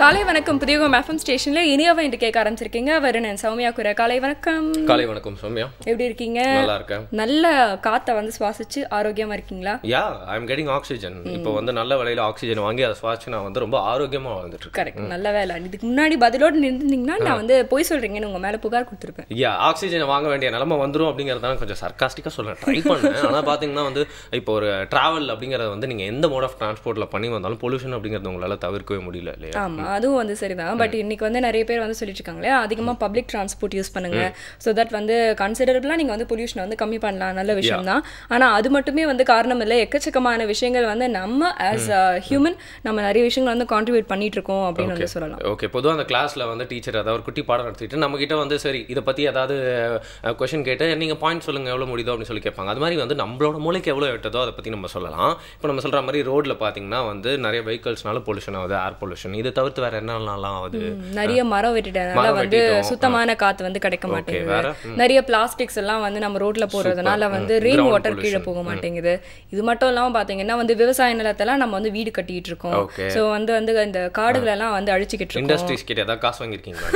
காலை வணக்கம். புதியகம் எஃப்எம் ஸ்டேஷன்ல இனியாவை என்று கேட்க ஆரம்பிச்சிருக்கீங்க. வருணன் சௌமியா குர. காலை வணக்கம். காலை வணக்கம் சௌமியா. எப்படி இருக்கீங்க? நல்லா இருக்கேன். நல்ல காத்தை வந்து சுவாசிச்சு ஆரோக்கியமா இருக்கீங்களா? யா, ஐ அம் கெட்டிங் ஆக்சிஜன். இப்போ வந்து நல்ல விலையில ஆக்சிஜன் வாங்கி அதை சுவாசிச்சு நான் வந்து ரொம்ப ஆரோக்கியமா வாழ்ந்துட்டு இருக்கேன். கரெக்ட், நல்ல வேலை. இதுக்கு முன்னாடி பதிலோடு நின்றுந்தீங்கன்னா நான் வந்து போய் சொல்றீங்கன்னு உங்க மேல புகார் கொடுத்துருப்பேன். யா, ஆக்சிஜன் வாங்க வேண்டிய நிலைமை வந்துடும் அப்படிங்கிறத கொஞ்சம் சர்க்காஸ்டிக்கா சொல்ல ட்ரை பண்ணேன். ஆனால் பார்த்தீங்கன்னா வந்து இப்போ ஒரு டிராவல் அப்படிங்கிறத வந்து நீங்க எந்த மோட் ஆஃப் டிரான்ஸ்போர்ட்ல பண்ணி வந்தாலும் பொல்யூஷன் அப்படிங்கிறது உங்களால தவிர்க்கவே முடியல இல்லையா? ஆமா, அதுவும் வந்து சரிதான். பட் இன்னைக்கு வந்து நிறைய பேர் வந்து சொல்லிட்டு இருக்காங்களே, அதிகமா பப்ளிக் டிரான்ஸ்போர்ட் யூஸ் பண்ணுங்க, ஸோ தட் வந்து கன்சிடரபிளா நீங்க வந்து பொல்யூஷனை வந்து கம்மி பண்ணலாம். நல்ல விஷயம் தான். ஆனா அது மட்டுமே வந்து காரணம் இல்லை. எக்கச்சக்கமான விஷயங்கள் வந்து நம்ம ஆஸ் ஹியூமன் நம்ம நிறைய விஷயங்கள் வந்து கான்ட்ரிபியூட் பண்ணிட்டு இருக்கோம் அப்படின்னு வந்து சொல்லலாம். ஓகே, பொதுவாக அந்த கிளாஸ்ல வந்து டீச்சர் ஏதாவது ஒரு குட்டி பாடம் நடத்திட்டு நம்ம கிட்ட வந்து சரி இதை பத்தி ஏதாவது கொஸ்டின் கேட்டு நீங்க பாயிண்ட் சொல்லுங்க எவ்வளவு முடியுதோ அப்படின்னு சொல்லி கேட்பாங்க. அது மாதிரி வந்து நம்மளோட மூளைக்கு எவ்வளவு எட்டதோ அதை பத்தி நம்ம சொல்லலாம். இப்போ நம்ம சொல்ற மாதிரி ரோட்ல பாத்தீங்கன்னா வந்து நிறைய வெஹிக்கல்ஸ்னால பொல்யூஷன் ஆகுது, ஏர் பொல்யூஷன். இதை தவிர்த்து வேற என்னெல்லாம் ஆகுது? நிறைய மரம் வெட்டிட்டனால வந்து சுத்தமான காத்து வந்து கிடைக்க மாட்டேங்குது. நிறைய பிளாஸ்டிக்ஸ் எல்லாம் வந்து நம்ம ரோட்ல போறதுனால வந்து ரெயின் வாட்டர் கீழே போக மாட்டேங்குது. இது மட்டும் இல்லாம பாத்தீங்கன்னா வந்து விவசாய நிலத்தெல்லாம் நம்ம வந்து வீடு கட்டிட்டு இருக்கோம். சோ வந்து இந்த காடுகள் எல்லாம் வந்து அழிச்சிட்டு இருக்கோம். இண்டஸ்ட்ரீஸ் கிட்ட ஏதாவது காசு வாங்கிருக்கீங்களா?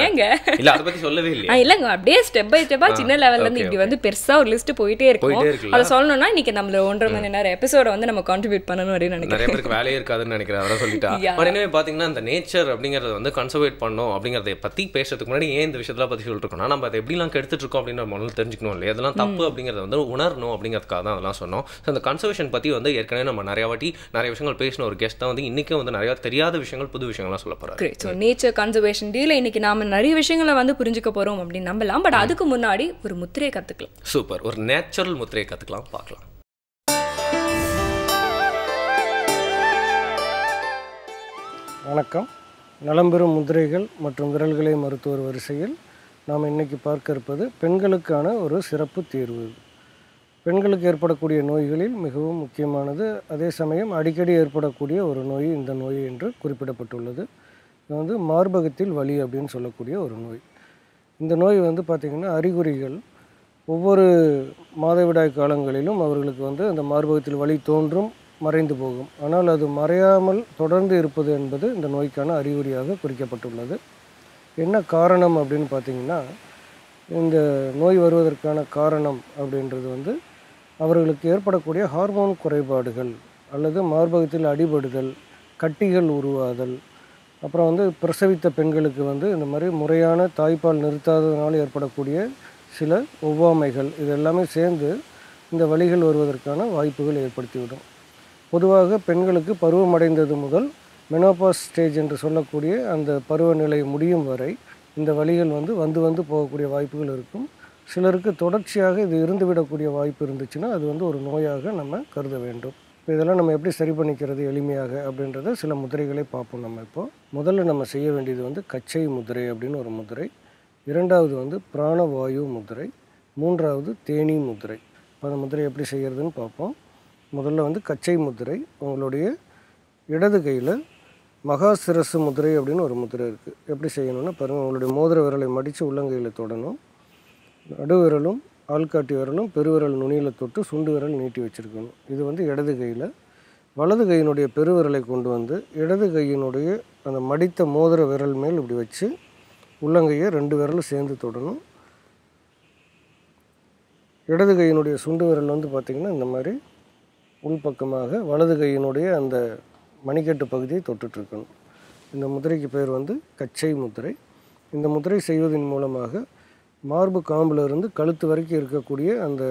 ஏங்க இல்ல, அத பத்தி சொல்லவே இல்லையா? இல்லங்க, அப்படியே ஸ்டெப் பை ஸ்டெப்பா சின்ன லெவல்ல இருந்து இப்படி வந்து பெருசா ஒரு லிஸ்ட் போயிட்டே இருக்கும். அத சொல்லணும்னா இன்னைக்கு நம்மள 1.5 மணி நேரம் எபிசோட வந்து நம்ம கான்ட்ரிபியூட் பண்ணணும் அப்படின்னு நினைக்கிறேன். நிறைய பேருக்கு வேலையே இருக்காதுன்னு நினைக்கிறேன். அத சொல்லிட்டா. எனவே பாத்தீங்கன்னா இந்த நேச்சர் அப்படிங்கறது வந்து கன்சர்வேட் பண்ணணும் அப்படிங்கறத பத்தி பேசுறதுக்கு முன்னாடி ஏன் இந்த விஷயத்துல பத்தி சொல்லிட்டு இருக்கோம்னா, நம்ம அதை எப்படிலாம் கெடுத்துட்டு இருக்கோம் அப்படின்னு நம்ம தெரிஞ்சுக்கணும் இல்லையா? அதெல்லாம் தப்பு அப்படிங்கறத வந்து உணரணும் அப்படிங்கிறதுக்காக தான் அதெல்லாம் சொன்னோம். அந்த கன்சர்வேஷன் பத்தி வந்து ஏற்கனவே நம்ம நிறைய வாட்டி நிறைய விஷயங்கள் பேசின ஒரு கெஸ்ட் தான் வந்து இன்னைக்கு வந்து நிறைய தெரியாத விஷயங்கள் புது விஷயங்கள்லாம் சொல்ல போறாரு. ஸோ நேச்சர் கன்சர்வேஷன் டேல இன்னைக்கு நாம நிறைய விஷயங்களை வந்து புரிஞ்சுக்க போறோம் அப்படின்னு நம்பலாம். பட் அதுக்கு முன்னாடி ஒரு முத்திரையை கத்துக்கலாம். சூப்பர், ஒரு நேச்சுரல் முத்திரையை கத்துக்கலாம், பார்க்கலாம். வணக்கம். நலம்பெறும் முதிரைகள் மற்றும் விரல்களை மருத்துவர் வரிசையில் நாம் இன்றைக்கி பார்க்க இருப்பது பெண்களுக்கான ஒரு சிறப்பு தீர்வு. பெண்களுக்கு ஏற்படக்கூடிய நோய்களில் மிகவும் முக்கியமானது, அதே சமயம் அடிக்கடி ஏற்படக்கூடிய ஒரு நோய் இந்த நோய் என்று குறிப்பிடப்பட்டுள்ளது. இது வந்து மார்பகத்தில் வலி அப்படின்னு சொல்லக்கூடிய ஒரு நோய். இந்த நோய் வந்து பார்த்திங்கன்னா அறிகுறிகள் ஒவ்வொரு மாதவிடாய் காலங்களிலும் அவர்களுக்கு வந்து அந்த மார்பகத்தில் வலி தோன்றும், மறைந்து போகும். ஆனால் அது மறையாமல் தொடர்ந்து இருப்பது என்பது இந்த நோய்க்கான அறிகுறியாக குறிக்கப்பட்டுள்ளது. என்ன காரணம் அப்படின்னு பார்த்திங்கன்னா, இந்த நோய் வருவதற்கான காரணம் அப்படின்றது வந்து அவர்களுக்கு ஏற்படக்கூடிய ஹார்மோன் குறைபாடுகள் அல்லது மார்பகத்தில் அடிபடுதல், கட்டிகள் உருவாதல், அப்புறம் வந்து பிரசவித்த பெண்களுக்கு வந்து இந்த மாதிரி முறையான தாய்ப்பால் நிறுத்தாததுனால ஏற்படக்கூடிய சில ஒவ்வாமைகள், இது எல்லாமே சேர்ந்து இந்த வலிகள் வருவதற்கான வாய்ப்புகள் ஏற்படுத்திவிடும். பொதுவாக பெண்களுக்கு பருவமடைந்தது முதல் மெனோபாஸ் ஸ்டேஜ் என்று சொல்லக்கூடிய அந்த பருவநிலை முடியும் வரை இந்த வலிகள் வந்து போகக்கூடிய வாய்ப்புகள் இருக்கும். சிலருக்கு தொடர்ச்சியாக இது இருந்துவிடக்கூடிய வாய்ப்பு இருந்துச்சுன்னா அது வந்து ஒரு நோயாக நம்ம கருத வேண்டும். இப்போ இதெல்லாம் நம்ம எப்படி சரி பண்ணிக்கிறது எளிமையாக அப்படின்றத சில முதிரைகளை பார்ப்போம். நம்ம இப்போது முதல்ல நம்ம செய்ய வேண்டியது வந்து கச்சை முதிரை அப்படின்னு ஒரு முதிரை, இரண்டாவது வந்து பிராணவாயு முதிரை, மூன்றாவது தேனி முதிரை. இப்போ அந்த முதிரை எப்படி செய்கிறதுன்னு பார்ப்போம். முதல்ல வந்து கச்சை முதிரை. உங்களுடைய இடது கையில் மகாசிரசு முதிரை அப்படின்னு ஒரு முதிரை இருக்குது. எப்படி செய்யணும்னா பாருங்கள், உங்களுடைய மோதிர விரலை மடித்து உள்ளங்கையில் தொடணும். நடுவிரலும் ஆள்காட்டி விரலும் பெருவிரல் நுனியில் தொட்டு சுண்டு விரல் நீட்டி வச்சுருக்கணும். இது வந்து இடது கையில். வலது கையினுடைய பெருவிரலை கொண்டு வந்து இடது கையினுடைய அந்த மடித்த மோதிர விரல் மேல் இப்படி வச்சு உள்ளங்கையை 2 விரலும் சேர்ந்து தொடணும். இடது கையினுடைய சுண்டு விரல் வந்து பார்த்திங்கன்னா இந்த மாதிரி உள்பக்கமாக வலது கையினுடைய அந்த மணிக்கட்டு பகுதியை தொட்டுட்ருக்கணும். இந்த முதிரைக்கு பேர் வந்து கச்சை முதிரை. இந்த முதிரை செய்வதன் மூலமாக மார்பு காம்பிலிருந்து கழுத்து வரைக்கும் இருக்கக்கூடிய அந்த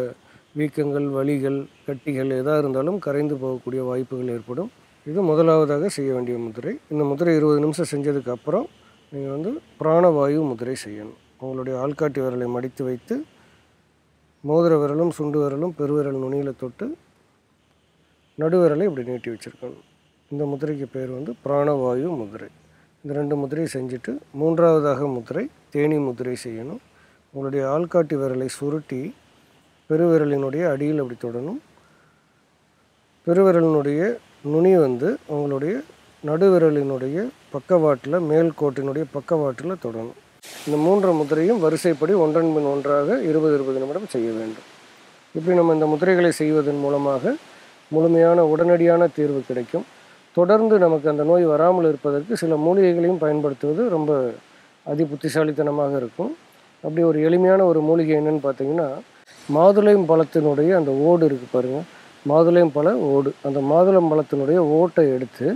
வீக்கங்கள், வலிகள், கட்டிகள் எதாக இருந்தாலும் கரைந்து போகக்கூடிய வாய்ப்புகள் ஏற்படும். இது முதலாவதாக செய்ய வேண்டிய முதிரை. இந்த முதிரை 20 நிமிஷம் செஞ்சதுக்கு அப்புறம் நீங்கள் வந்து பிராணவாயு முதிரை செய்யணும். உங்களுடைய ஆள்காட்டி விரலை மடித்து வைத்து மோதிர விரலும் சுண்டு விரலும் பெருவிரல் நுனியில் தொட்டு நடுவிரலை இப்படி நீட்டி வச்சுருக்கணும். இந்த முதிரைக்கு பேர் வந்து பிராணவாயு முதிரை. இந்த 2 முதிரை செஞ்சுட்டு மூன்றாவதாக முதிரை தேனி முதிரை செய்யணும். உங்களுடைய ஆள்காட்டி விரலை சுருட்டி பெருவிரலினுடைய அடியில் அப்படி தொடணும். பெருவிரலினுடைய நுனி வந்து உங்களுடைய நடுவிரலினுடைய பக்கவாட்டில், மேல் கோட்டினுடைய பக்கவாட்டில் தொடணும். இந்த 3 முதிரையும் வரிசைப்படி ஒன்றன் பின் ஒன்றாக 20-20 நிமிடம் செய்ய வேண்டும். இப்படி நம்ம இந்த முதிரைகளை செய்வதன் மூலமாக முழுமையான உடனடியான தீர்வு கிடைக்கும். தொடர்ந்து நமக்கு அந்த நோய் வராமல் இருப்பதற்கு சில மூலிகைகளையும் பயன்படுத்துவது ரொம்ப அதி புத்திசாலித்தனமாக இருக்கும். அப்படி ஒரு எளிமையான ஒரு மூலிகை என்னென்னு பார்த்தீங்கன்னா, மாதுளம் பழத்தினுடைய அந்த ஓடு இருக்குது பாருங்கள், மாதுளம் பழ ஓடு. அந்த மாதுளம் பழத்தினுடைய ஓட்டை எடுத்து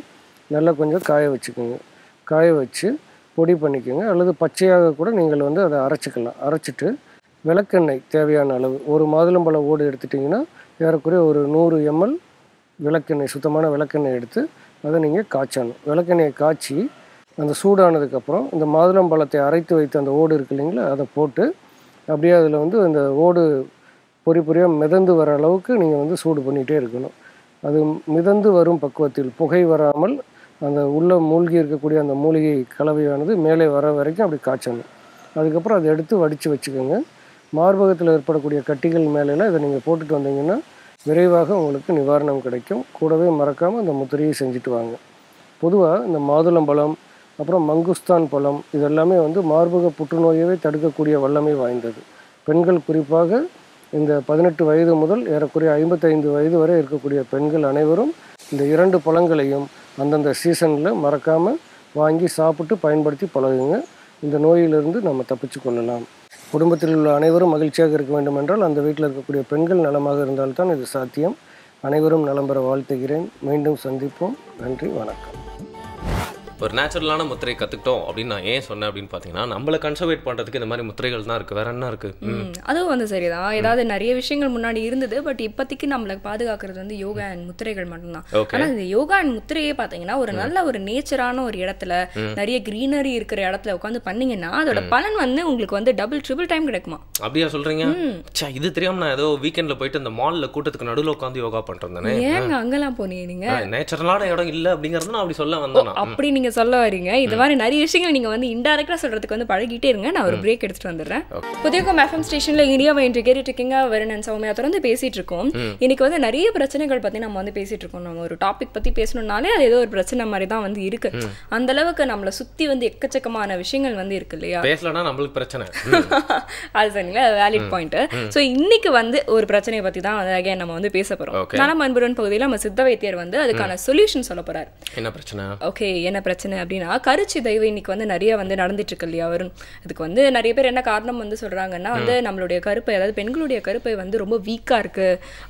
நல்லா கொஞ்சம் காய வச்சுக்கோங்க. காய வச்சு பொடி பண்ணிக்கோங்க. அல்லது பச்சையாக கூட நீங்கள் வந்து அதை அரைச்சிக்கலாம். அரைச்சிட்டு விளக்கெண்ணெய் தேவையான அளவு, ஒரு மாதுளம்பழ ஓடு எடுத்துட்டிங்கன்னா ஏறக்குறைய ஒரு 100 ml விளக்கெண்ணெய், சுத்தமான விளக்கெண்ணெய் எடுத்து அதை நீங்கள் காய்ச்சணும். விளக்கெண்ணெயை காய்ச்சி அந்த சூடானதுக்கப்புறம் இந்த மாதுளம்பழத்தை அரைத்து வைத்த அந்த ஓடு இருக்குது இல்லைங்களா, அதை போட்டு அப்படியே அதில் வந்து அந்த ஓடு பொறி பொறியாக மிதந்து வர அளவுக்கு நீங்கள் வந்து சூடு பண்ணிகிட்டே இருக்கணும். அது மிதந்து வரும் பக்குவத்தில், புகை வராமல் அந்த உள்ளே மூழ்கி இருக்கக்கூடிய அந்த மூலிகை கலவையானது மேலே வர வரைக்கும் அப்படி காய்ச்சணும். அதுக்கப்புறம் அதை எடுத்து வடித்து வச்சுக்கோங்க. மார்பகத்தில் ஏற்படக்கூடிய கட்டிகள் மேலெல்லாம் இதை நீங்கள் போட்டுட்டு வந்தீங்கன்னா விரைவாக உங்களுக்கு நிவாரணம் கிடைக்கும். கூடவே மறக்காமல் அந்த முத்திரையை செஞ்சுட்டு வாங்க. பொதுவாக இந்த மாதுளம்பழம், அப்புறம் மங்குஸ்தான் பழம், இதெல்லாமே வந்து மார்பக புற்றுநோயவே தடுக்கக்கூடிய வல்லமை வாய்ந்தது. பெண்கள் குறிப்பாக இந்த 18 வயது முதல் ஏறக்குறைய 55 வயது வரை இருக்கக்கூடிய பெண்கள் அனைவரும் இந்த 2 பழங்களையும் அந்தந்த சீசனில் மறக்காமல் வாங்கி சாப்பிட்டு பயன்படுத்தி பழகுங்க. இந்த நோயிலிருந்து நம்ம தப்பிச்சு கொள்ளலாம். குடும்பத்தில் உள்ள அனைவரும் மகிழ்ச்சியாக இருக்க வேண்டும் என்றால் அந்த வீட்டில் இருக்கக்கூடிய பெண்கள் நலமாக இருந்தால்தான் இது சாத்தியம். அனைவரும் நலம் பெற வாழ்த்துகிறேன். மீண்டும் சந்திப்போம். நன்றி, வணக்கம். ஒரு நேச்சுரலான முத்திரை கற்றுக்கிட்டோம் அப்படின்னு நான் ஏன் சொன்னேன் அப்படின்னு பார்த்தீங்கன்னா, நம்மளை கன்சர்வேட் பண்ணுறதுக்கு இந்த மாதிரி முத்திரைகள் தான் இருக்குது. வேற என்ன இருக்குது? அதுவும் வந்து சரிதான். ஏதாவது நிறைய விஷயங்கள் முன்னாடி இருந்தது, பட் இப்போதைக்கு நம்மளை பாதுகாக்கிறது வந்து யோகா அண்ட் முத்திரைகள் மட்டும்தான். ஆனால் இந்த யோகா அண்ட் முத்திரையே பார்த்தீங்கன்னா ஒரு நல்ல ஒரு நேச்சரான ஒரு இடத்துல, நிறைய கிரீனரி இருக்கிற இடத்துல உட்காந்து பண்ணீங்கன்னா அதோட பலன் வந்து உங்களுக்கு வந்து டபுள் ட்ரிபிள் டைம் கிடைக்குமா? அப்படியா சொல்றீங்க? இது தெரியாம நான் ஏதோ வீக்கெண்ட்ல போயிட்டு இந்த மால்ல கூட்டத்துக்கு நடுவில் உட்காந்து யோகா பண்றேன். ஏங்க அங்கெல்லாம் போனீங்க? நீங்க நேச்சுரலான இடம் இல்லை அப்படிங்கிறது நான் அப்படி சொல்ல வந்தேன். அப்படி நீங்க சொல்ல வரீங்க. இது மாதிரி நிறைய விஷயங்கள் நீங்க வந்து இன்டைரக்டா சொல்றதுக்கு வந்து பழகிட்டே இருங்க. நான் ஒரு பிரேக் எடுத்துட்டு வந்துடுறேன். புதியகம் FM ஸ்டேஷன்ல இந்தியாவை இன்று கேட்டுட்டு இருக்கீங்க. வருணன் சௌமியா தொடர்ந்து பேசிட்டு இருக்கோம். இன்னைக்கு வந்து நிறைய பிரச்சனைகள் பத்தி நம்ம வந்து பேசிட்டு இருக்கோம். நம்ம ஒரு டாபிக் பத்தி பேசணும்னாலே அது ஏதோ ஒரு பிரச்சனை மாதிரி தான் வந்து இருக்கு. அந்த அளவுக்கு நம்மளை சுத்தி வந்து எக்கச்சக்கமான விஷயங்கள் வந்து இருக்கு இல்லையா? பேசலனா நம்மளுக்கு பிரச்சனை. அது சொன்னீங்களா, வேலிட் பாயிண்ட். ஸோ இன்னைக்கு வந்து ஒரு பிரச்சனையை பத்தி தான் அகைன் நம்ம வந்து பேச போறோம். நலம் அன்புடன் பகுதியில் நம்ம சித்த வைத்தியர் வந்து அதுக்கான சொல்யூஷன் சொல்ல போறாரு. என்ன பிரச்சனை? ஓகே, என்ன பிரச்சனை அப்படின்னா கருச்சிதைவு இன்னைக்கு வந்து நிறைய வந்து நடந்துட்டு இருக்கு இல்லையா வருண்? அதுக்கு வந்து நிறைய பேர் என்ன காரணம் வந்து சொல்றாங்கன்னா வந்து நம்மளுடைய கருப்பை, அதாவது பெண்களுடைய கருப்பை வந்து ரொம்ப வீக்கா இருக்கு,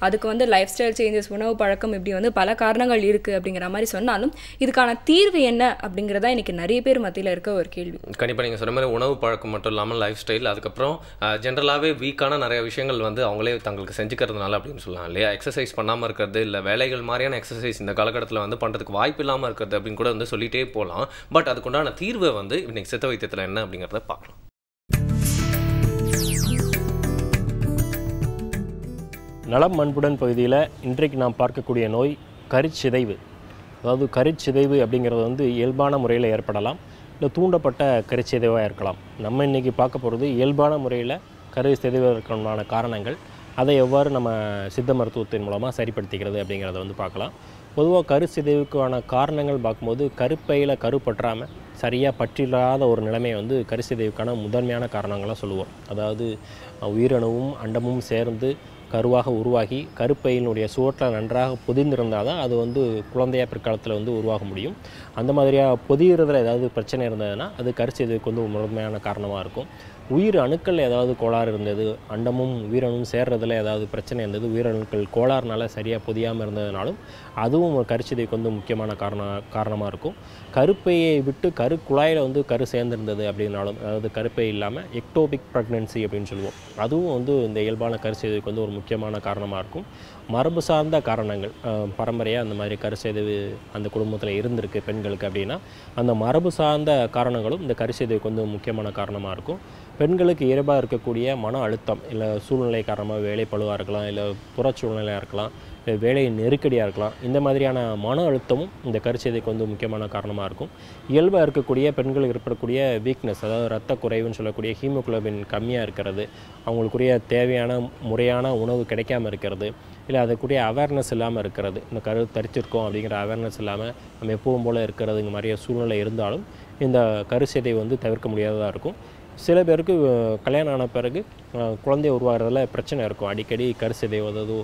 அதுக்கு வந்து லைஃப் ஸ்டைல் சேஞ்சஸ், உணவு பழக்கம், இப்படி வந்து பல காரணங்கள் இருக்கு அப்படிங்கிற மாதிரி சொன்னாலும் இதுக்கான தீர்வு என்ன அப்படிங்கிறதா இன்னைக்கு நிறைய பேர் மத்தியில் இருக்க ஒரு கேள்வி. கண்டிப்பா நீங்க சொன்ன மாதிரி உணவு பழக்கம் மட்டும் இல்லாமல் லைஃப் ஸ்டைல், அதுக்கப்புறம் ஜென்ரலாகவே வீக்கான நிறைய விஷயங்கள் வந்து அவங்களே தங்களுக்கு செஞ்சுக்கிறதுனால அப்படின்னு சொல்லலாம் இல்லையா? எக்ஸசைஸ் பண்ணாமல் இருக்கிறது, இல்லை வேலைகள் மாதிரியான எக்ஸசைஸ் இந்த காலகட்டத்தில் வந்து பண்ணுறதுக்கு வாய்ப்பு இல்லாமல் இருக்கிறது அப்படின்னு கூட வந்து சொல்லிட்டே போகலாம். பட் அதுக்குண்டான தீர்வை வந்து இன்னைக்கு சித்த வைத்தியத்தில் என்ன அப்படிங்கிறத பார்க்கலாம். நலம் அன்புடன் பகுதியில் இன்றைக்கு நாம் பார்க்கக்கூடிய நோய் கருச்சிதைவு. அதாவது கருச்சிதைவு அப்படிங்கிறது வந்து இயல்பான முறையில் ஏற்படலாம், இல்லை தூண்டப்பட்ட கருச்சிதைவாக இருக்கலாம். நம்ம இன்றைக்கி பார்க்க போகிறது இயல்பான முறையில் கருச்சிதைவதற்கான காரணங்கள், அதை எவ்வாறு நம்ம சித்த மருத்துவத்தின் மூலமாக சரிப்படுத்திக்கிறது அப்படிங்கிறத வந்து பார்க்கலாம். பொதுவாக கருச்சிதைவுக்கான காரணங்கள் பார்க்கும்போது கருப்பையில் கரு பற்றாமல் சரியாக பற்றில்லாத ஒரு நிலைமையை வந்து கருச்சிதைவுக்கான முதன்மையான காரணங்களாக சொல்லுவோம். அதாவது உயிரணுவும் அண்டமும் சேர்ந்து கருவாக உருவாகி கருப்பையினுடைய சுவற்றில் நன்றாக பொதிந்திருந்தால் தான் அது வந்து குழந்தையாக பிற்காலத்தில் வந்து உருவாக முடியும். அந்த மாதிரியாக பொதிகிறதுல ஏதாவது பிரச்சனை இருந்ததுன்னா அது கருச்சிதைவுக்கு வந்து முதன்மையான காரணமாக இருக்கும். உயிர் அணுக்கள் ஏதாவது கோளாறு இருந்தது, அண்டமும் உயிரணுவும் சேர்றதுல ஏதாவது பிரச்சனை இருந்தது, உயிரணுக்கள் கோளாறுனால சரியாக பொதியாமல் இருந்ததுனாலும் அதுவும் கருச்சிதைவுக்கு வந்து முக்கியமான காரணமாக இருக்கும். கருப்பையை விட்டு கரு குழாயில் வந்து கரு சேர்ந்துருந்தது அப்படின்னாலும், அதாவது கருப்பை இல்லாமல் எக்டோபிக் ப்ரெக்னன்சி அப்படின்னு சொல்லுவோம், அதுவும் வந்து இந்த இயல்பான கருச்சிதைவுக்கு வந்து ஒரு முக்கியமான காரணமாக இருக்கும். மரபு சார்ந்த காரணங்கள், பரம்பரையாக அந்த மாதிரி கருச்சிதைவு அந்த குடும்பத்தில் இருந்திருக்கு பெண்களுக்கு அப்படின்னா அந்த மரபு சார்ந்த காரணங்களும் இந்த கருச்சிதைவுக்கு வந்து முக்கியமான காரணமாக இருக்கும். பெண்களுக்கு இயல்பாக இருக்கக்கூடிய மன அழுத்தம், இல்லை சூழ்நிலை காரணமாக வேலைப்பளுவாக இருக்கலாம், இல்லை புறச்சூழ்நிலையாக இருக்கலாம், இல்லை வேலை நெருக்கடியாக இருக்கலாம், இந்த மாதிரியான மன அழுத்தமும் இந்த கருச்சிதைவுக்கு வந்து முக்கியமான காரணமாக இருக்கும். இயல்பாக இருக்கக்கூடிய பெண்களுக்கு ஏற்படக்கூடிய வீக்னஸ், அதாவது இரத்த குறைவுன்னு சொல்லக்கூடிய ஹீமோகுளோபின் கம்மியாக இருக்கிறது, அவங்களுக்குரிய தேவையான முறையான உணவு கிடைக்காமல் இருக்கிறது, இல்லை அதுக்குரிய அவேர்னஸ் இல்லாமல் இருக்கிறது, இந்த கரு தரிச்சிருக்கோம் அப்படிங்கிற அவேர்னஸ் இல்லாமல் நம்ம எப்பவும் போல் இருக்கிறதுங்க மாதிரிய சூழ்நிலை இருந்தாலும் இந்த கருச்சிதைவு வந்து தவிர்க்க முடியாததாக இருக்கும். சில பேருக்கு கல்யாணம் ஆன பிறகு குழந்தை உருவாகிறதுல பிரச்சனை இருக்கும், அடிக்கடி கருச்சிதைவு, அதாவது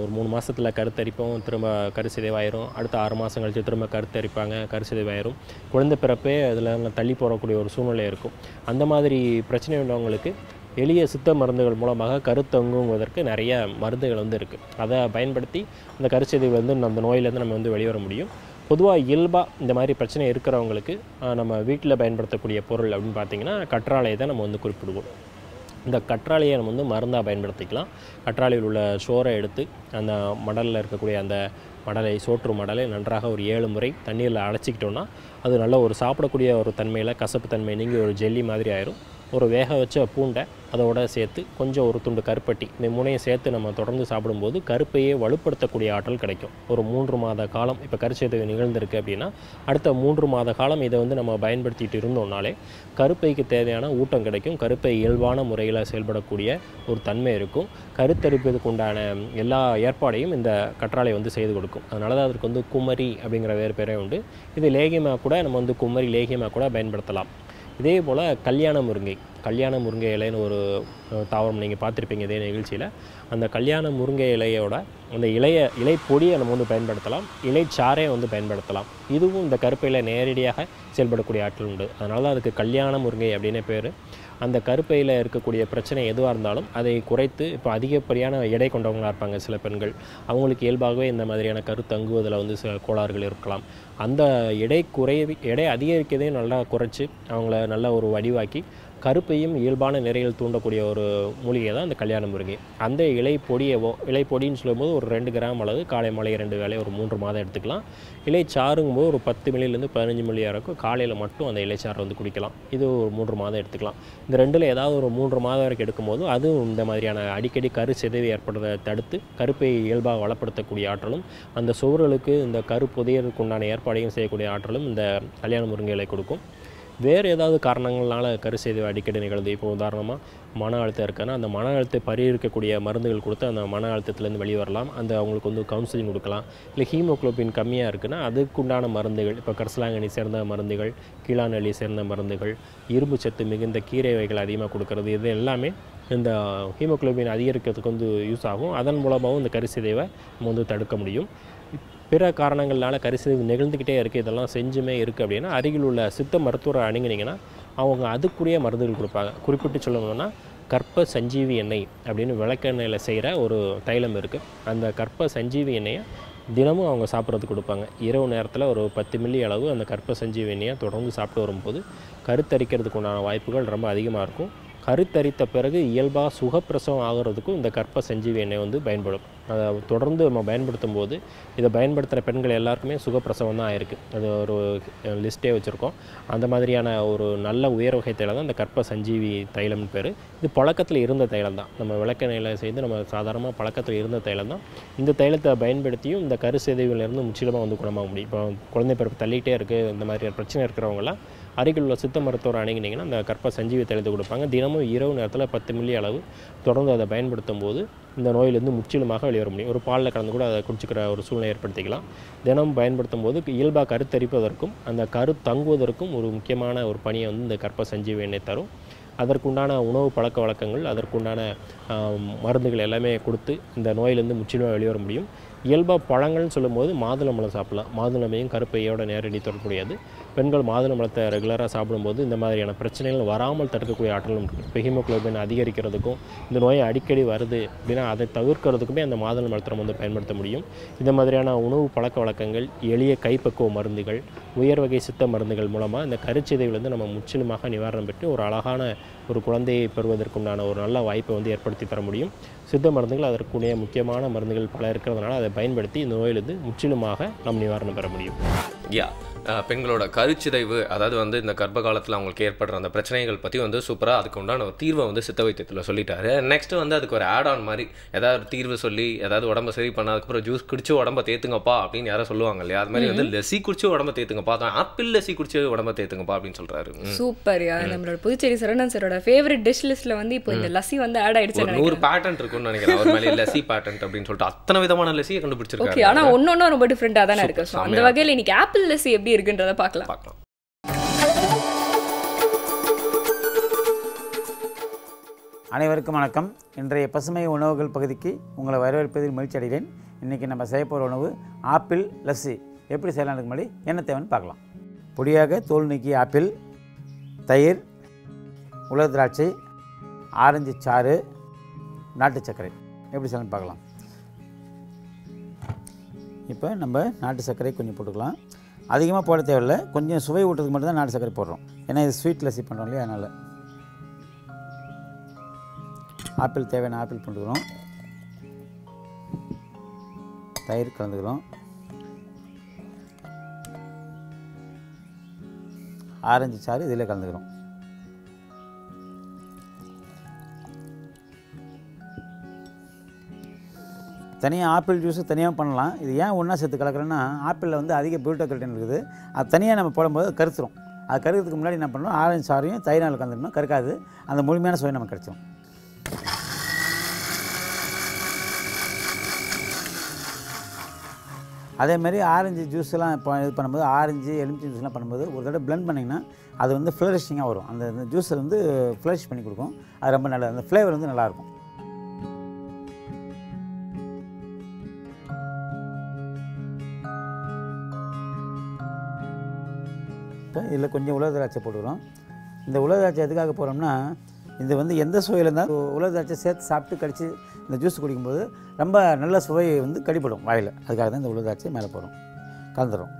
ஒரு 3 மாதத்தில் கருத்தரிப்போம், திரும்ப கருச்சிதைவாயிரும். அடுத்த 6 மாதம் கழித்து திரும்ப கருத்தரிப்பாங்க, கருச்சிதைவாயிரும். குழந்தை பிறப்பே அதில் தள்ளி போகக்கூடிய ஒரு சூழ்நிலை இருக்கும். அந்த மாதிரி பிரச்சனை உள்ளவங்களுக்கு எளிய சித்த மருந்துகள் மூலமாக கருத்தங்குவதற்கு நிறைய மருந்துகள் இருக்குது. அதை பயன்படுத்தி அந்த கருச்சிதைவு அந்த நோயிலேருந்து நம்ம வெளிவர முடியும். பொதுவாக இயல்பாக இந்த மாதிரி பிரச்சனை இருக்கிறவங்களுக்கு நம்ம வீட்டில் பயன்படுத்தக்கூடிய பொருள் அப்படின்னு பார்த்திங்கன்னா கற்றாழையை தான் நம்ம குறிப்பிடுவோம். இந்த கற்றாழையை நம்ம மருந்தாக பயன்படுத்திக்கலாம். கற்றாழையில் உள்ள சோறை எடுத்து அந்த மடலில் இருக்கக்கூடிய அந்த மடலை, சோற்று மடலை நன்றாக ஒரு 7 முறை தண்ணீரில் அடைச்சிக்கிட்டோன்னா அது நல்ல ஒரு சாப்பிடக்கூடிய ஒரு தன்மையில் கசப்பு தன்மை நீங்கி ஒரு ஜெல்லி மாதிரி ஆயிரும். ஒரு வேக வச்ச பூண்டை அதோட சேர்த்து கொஞ்சம் ஒரு துண்டு கருப்பட்டி, இந்த 3ஐயும் சேர்த்து நம்ம தொடர்ந்து சாப்பிடும்போது கருப்பையை வலுப்படுத்தக்கூடிய ஆற்றல் கிடைக்கும். ஒரு 3 மாத காலம் இப்போ கருச்சிதைவு நிகழ்ந்திருக்கு அப்படின்னா அடுத்த 3 மாத காலம் இதை நம்ம பயன்படுத்திட்டு இருந்தோம்னாலே கருப்பைக்கு தேவையான ஊட்டம் கிடைக்கும். கருப்பை இயல்பான முறையில் செயல்படக்கூடிய ஒரு தன்மை இருக்கும். கருத்தரிப்பதுக்கு உண்டான எல்லா ஏற்பாடையும் இந்த கற்றாழை செய்து கொடுக்கும். அதனால தான் அதற்கு குமரி அப்படிங்கிற வேறு பேரே உண்டு. இது லேகியமாக கூட நம்ம குமரி லேகியமாக கூட பயன்படுத்தலாம். இதே போல் கல்யாண முருங்கை இலைன்னு ஒரு தாவரம் நீங்கள் பார்த்துருப்பீங்க இதே நிகழ்ச்சியில். அந்த கல்யாண முருங்கை இலையோட அந்த இலை பொடியை நம்ம பயன்படுத்தலாம், இலைச்சாறை பயன்படுத்தலாம். இதுவும் இந்த கருப்பையில் நேரடியாக செயல்படக்கூடிய ஆற்றல் உண்டு. அதனால தான் அதுக்கு கல்யாண முருங்கை அப்படின்னு பேர். அந்த கருப்பையில் இருக்கக்கூடிய பிரச்சனை எதுவாக இருந்தாலும் அதை குறைத்து, இப்போ அதிகப்படியான எடை கொண்டவங்களாக இருப்பாங்க சில பெண்கள், அவங்களுக்கு இயல்பாகவே இந்த மாதிரியான கருத்தங்குவதில் சில கோளாறுகள் இருக்கலாம். அந்த எடை அதிகரிக்கதையும் நல்லா குறைச்சி அவங்கள நல்ல ஒரு வடிவாக்கி கருப்பையும் இயல்பான நிறையில் தூண்டக்கூடிய ஒரு மூலிகை தான் அந்த கல்யாண முருங்கை. அந்த இலை பொடின்னு சொல்லும்போது ஒரு 2 கிராம் அளவு காலை மாலை 2 வேளை ஒரு 3 மாதம் எடுத்துக்கலாம். இலைச்சாறுங்கும்போது ஒரு 10 மில்லிலேருந்து 15 மில்லி வரைக்கும் காலையில் மட்டும் அந்த இலைச்சாறு குடிக்கலாம். இது ஒரு 3 மாதம் எடுத்துக்கலாம். இந்த 2ல் ஏதாவது ஒரு 3 மாதம் வரைக்கும் எடுக்கும்போது அதுவும் இந்த மாதிரியான அடிக்கடி கருச்சிதைவு ஏற்படுறதை தடுத்து கருப்பை இயல்பாக வளப்படுத்தக்கூடிய ஆற்றலும் அந்த சுவர்களுக்கு இந்த கருப்புதையருக்கு உண்டான ஏற்பாடையும் செய்யக்கூடிய ஆற்றலும் இந்த கல்யாண முருங்கை இலை கொடுக்கும். வேறு ஏதாவது காரணங்களால் கருச்சிதைவு அடிக்கடி நிகழ்ந்து, இப்போ உதாரணமாக மன அழுத்தம் இருக்குன்னா அந்த மன அழுத்தத்தை பரிகரிக்கக்கூடிய மருந்துகள் கொடுத்து அந்த மன அழுத்தத்துலேருந்து வெளியே வரலாம். அந்த அவங்களுக்கு கவுன்சிலிங் கொடுக்கலாம். இல்லை ஹீமோகுளோபின் கம்மியாக இருக்குன்னா அதுக்குண்டான மருந்துகள், இப்போ கரிசலாங்கண்ணி சேர்ந்த மருந்துகள், கீழாநெல்லி சேர்ந்த மருந்துகள், இரும்பு சத்து மிகுந்த கீரை வகைகள் அதிகமாக கொடுக்கறது, இது எல்லாமே இந்த ஹீமோகுளோபின் அதிகரிக்கிறதுக்கு யூஸ் ஆகும். அதன் மூலமாகவும் இந்த கருச்சிதைவை நம்ம தடுக்க முடியும். பிற காரணங்களால் கருச்சிதைவு நிகழ்ந்துக்கிட்டே இருக்குது, இதெல்லாம் செஞ்சுமே இருக்குது அப்படின்னா அருகில் உள்ள சித்த மருத்துவரை அணுகினீங்கன்னா அவங்க அதுக்குரிய மருந்துகள் கொடுப்பாங்க. குறிப்பிட்டு சொல்லணும்னா கற்ப சஞ்சீவி எண்ணெய் அப்படின்னு விளக்கெண்ணெயில் செய்கிற ஒரு தைலம் இருக்குது. அந்த கற்ப சஞ்சீவி எண்ணெயை தினமும் அவங்க சாப்பிட்றதுக்கு கொடுப்பாங்க. இரவு நேரத்தில் ஒரு 10 மில்லி அளவு அந்த கற்ப சஞ்சீவி எண்ணெயை தொடர்ந்து சாப்பிட்டு வரும்போது கருத்தரிக்கிறதுக்கு உண்டான வாய்ப்புகள் ரொம்ப அதிகமாக இருக்கும். கருத்தரித்த பிறகு இயல்பாக சுகப்பிரசவம் ஆகிறதுக்கும் இந்த கற்ப சஞ்சீவி எண்ணெய் பயன்படும். அதை தொடர்ந்து நம்ம பயன்படுத்தும் போது இதை பயன்படுத்துகிற பெண்கள் எல்லாருக்குமே சுகப்பிரசவம் தான் ஆயிருக்கு. அது ஒரு லிஸ்ட்டே வச்சுருக்கோம். அந்த மாதிரியான ஒரு நல்ல உயர் வகை தைலம் தான் இந்த கற்ப சஞ்சீவி தைலம்னு பேர். இது பழக்கத்தில் இருந்த தைலம் தான். நம்ம விளக்கெண்ணெயில் செய்து நம்ம சாதாரணமாக பழக்கத்தில் இருந்த தைலம் தான். இந்த தைலத்தை பயன்படுத்தியும் இந்த கருச்சிதைவிலிருந்து முற்றிலுமாக குணமாக முடியும். இப்போ குழந்தை பிறப்பு தள்ளிகிட்டே இருக்குது, இந்த மாதிரி பிரச்சனை இருக்கிறவங்களாம் அருகில் உள்ள சித்த மருத்துவர் அணுகினீங்கன்னா அந்த கற்ப சஞ்சீவி தைலத்தை கொடுப்பாங்க. தினமும் இரவு நேரத்தில் 10 மில்லி அளவு தொடர்ந்து அதை பயன்படுத்தும் போது இந்த நோயிலிருந்து முற்றிலுமாக வெளிவர முடியும். ஒரு பாலில் கலந்து கூட அதை குடிச்சிக்கிற ஒரு சூழ்நிலை ஏற்படுத்திக்கலாம். தினமும் பயன்படுத்தும் போது இயல்பாக கருத்தரிப்பதற்கும் அந்த கரு தங்குவதற்கும் ஒரு முக்கியமான ஒரு பணியை இந்த கற்ப சஞ்சீவி எண்ணெய் தரும். அதற்குண்டான உணவு பழக்க வழக்கங்கள், அதற்குண்டான மருந்துகள் எல்லாமே கொடுத்து இந்த நோயிலிருந்து முற்றிலுமாக வெளிவர முடியும். இயல்பாக பழங்கள்னு சொல்லும்போது மாதுளம்பழம் சாப்பிடலாம். மாதுளமையும் கருப்பையோட நேரடி தொடர்புடையது. பெண்கள் மாதுளம்பழத்தை ரெகுலராக சாப்பிடும்போது இந்த மாதிரியான பிரச்சனைகள் வராமல் தடுக்கக்கூடிய ஆற்றலும் இருக்குது. இப்போ ஹீமோகுளோபின் அதிகரிக்கிறதுக்கும் இந்த நோயை அடிக்கடி வருது அப்படின்னா அதை தவிர்க்கிறதுக்குமே அந்த மாதுளம்பழத்தை நம்ம பயன்படுத்த முடியும். இந்த மாதிரியான உணவு பழக்க வழக்கங்கள், எளிய கைப்பக்குவ மருந்துகள், உயர் வகை சித்த மருந்துகள் மூலமாக இந்த கருச்சிதைவிலிருந்து நம்ம முற்றிலுமாக நிவாரணம் பெற்று ஒரு அழகான ஒரு குழந்தையை பெறுவதற்குண்டான ஒரு நல்ல வாய்ப்பை ஏற்படுத்தி தர முடியும். சித்த மருந்துகள் அதற்குரிய முக்கியமான மருந்துகள் பல இருக்கிறதுனால அதை பயன்படுத்தி இந்த நோயிலிருந்து முற்றிலுமாக நாம் நிவாரணம் பெற முடியும். பெண்களோட கருச்சிதைவு, அதாவது இந்த கர்ப்ப காலத்தில் அவங்களுக்கு ஏற்படுற அந்த பிரச்சனைகள் பற்றி சூப்பராக அதுக்கு உண்டான ஒரு தீர்வை சித்த வைத்தியத்தில் சொல்லிட்டாரு. நெக்ஸ்ட் அதுக்கு ஒரு ஆட் ஆன் மாதிரி ஏதாவது தீர்வு சொல்லி ஏதாவது உடம்பை சரி பண்ண, அதுக்கப்புறம் ஜூஸ் குடிச்சு உடம்பை தேத்துங்கப்பா அப்படின்னு யாரும் சொல்லுவாங்க இல்லையா? அது மாதிரி லெசி குடிச்சு உடம்பை தேத்துங்கப்பா, தான் ஆப்பிள் லெசி குடிச்சு உடம்பை தேத்துங்கப்பா அப்படின்னு சொல்றாரு. சூப்பர். நம்மளோட புதுச்சேரி சரவணன் சாரோட ஃபேவரட் டிஷ் லிஸ்ட்ல இப்போ இந்த லஸ்ஸி ஆட் ஆயிடுச்சு. 100 பேட்டன்ட் இருக்குன்னு நினைக்கிறேன் அவர் மேலே. லெசி பேட்டன்ட் அப்படின்னு சொல்லிட்டு அத்தனை விதமான லெசியை கண்டுபிடிச்சிருக்காரு. ஆனா ஒன்னொன்னும் ரொம்ப டிஃப்ரெண்டா தானே இருக்கு. அந்த வகையில் இன்னைக்கு ஆப்பிள் லஸ்ஸி எப்படி இருக்குன்றத பார்க்கலாம். அனைவருக்கும் வணக்கம். இன்றைய பசுமை உணவுகள் பகுதிக்கு உங்களை வரவேற்பதில் மகிழ்ச்சி அடைகிறேன். இன்றைக்கி நம்ம செய்ய போகிற உணவு ஆப்பிள் லஸ்ஸி. எப்படி செய்யலாம்னு முன்னாடி என்ன தேவைன்னு பார்க்கலாம். பொடியாக தோல் நீக்கிய ஆப்பிள், தயிர், உலர் திராட்சை, ஆரஞ்சு சாறு, நாட்டு சர்க்கரை. எப்படி செய்யலாம்னு பார்க்கலாம். இப்போ நம்ம நாட்டு சர்க்கரை கொஞ்சம் போட்டுக்கலாம். அதிகமாக போட தேவையில்லை, கொஞ்சம் சுவை ஊட்டுறதுக்கு மட்டும்தான் நாட்டு சர்க்கரை போடுறோம். ஏன்னா இது ஸ்வீட் லஸ்ஸி பண்ணுறோம் இல்லையா, அதனால். ஆப்பிள் தேவையான ஆப்பிள் போட்டுக்கிறோம், தயிர் கலந்துக்கிறோம், ஆரஞ்சு சாறு இதில் கலந்துக்கிறோம். தனியாக ஆப்பிள் ஜூஸு தனியாக பண்ணலாம். இது ஏன் ஒன்றா சேர்த்து கலக்கிறேன்னா, ஆப்பிளில் வந்து அதிக பியூட்டோகல்டன் இருக்குது. அது தனியாக நம்ம போடும்போது கருத்துரும். அது கருக்கிறதுக்கு முன்னாடி என்ன பண்ணணும், ஆரஞ்சு சாறையும் தயிரால் கலந்துடணும். கருக்காது, அந்த முழுமையான சுவை நமக்கு கிடச்சிடும். அதேமாதிரி ஆரஞ்சு ஜூஸ்லாம் இப்போ இது பண்ணும்போது, ஆரஞ்சு எலுமிச்சை ஜூஸ்லாம் பண்ணும்போது ஒரு தடவை பிளெண்ட் பண்ணிங்கன்னா அது வந்து ஃப்ளரிஷிங்காக வரும். அந்த ஜூஸை வந்து ஃப்ளரிஷ் பண்ணி கொடுக்கும். அது ரொம்ப நல்லது, அந்த ஃப்ளேவர் வந்து நல்லாயிருக்கும். இப்போ இதில் கொஞ்சம் உலர் திராட்சை போட்டுக்கிறோம். இந்த உலர் திராட்சை எதுக்காக போகிறோம்னா, இது வந்து எந்த சுவையில் இருந்தால் உலர் திராட்சை சேர்த்து சாப்பிட்டு கடிச்சு இந்த ஜூஸ் குடிக்கும்போது ரொம்ப நல்ல சுவை வந்து கடிப்படும் வாயில். அதுக்காக தான் இந்த உலர் திராட்சை மேலே போடும், கலந்துடும்.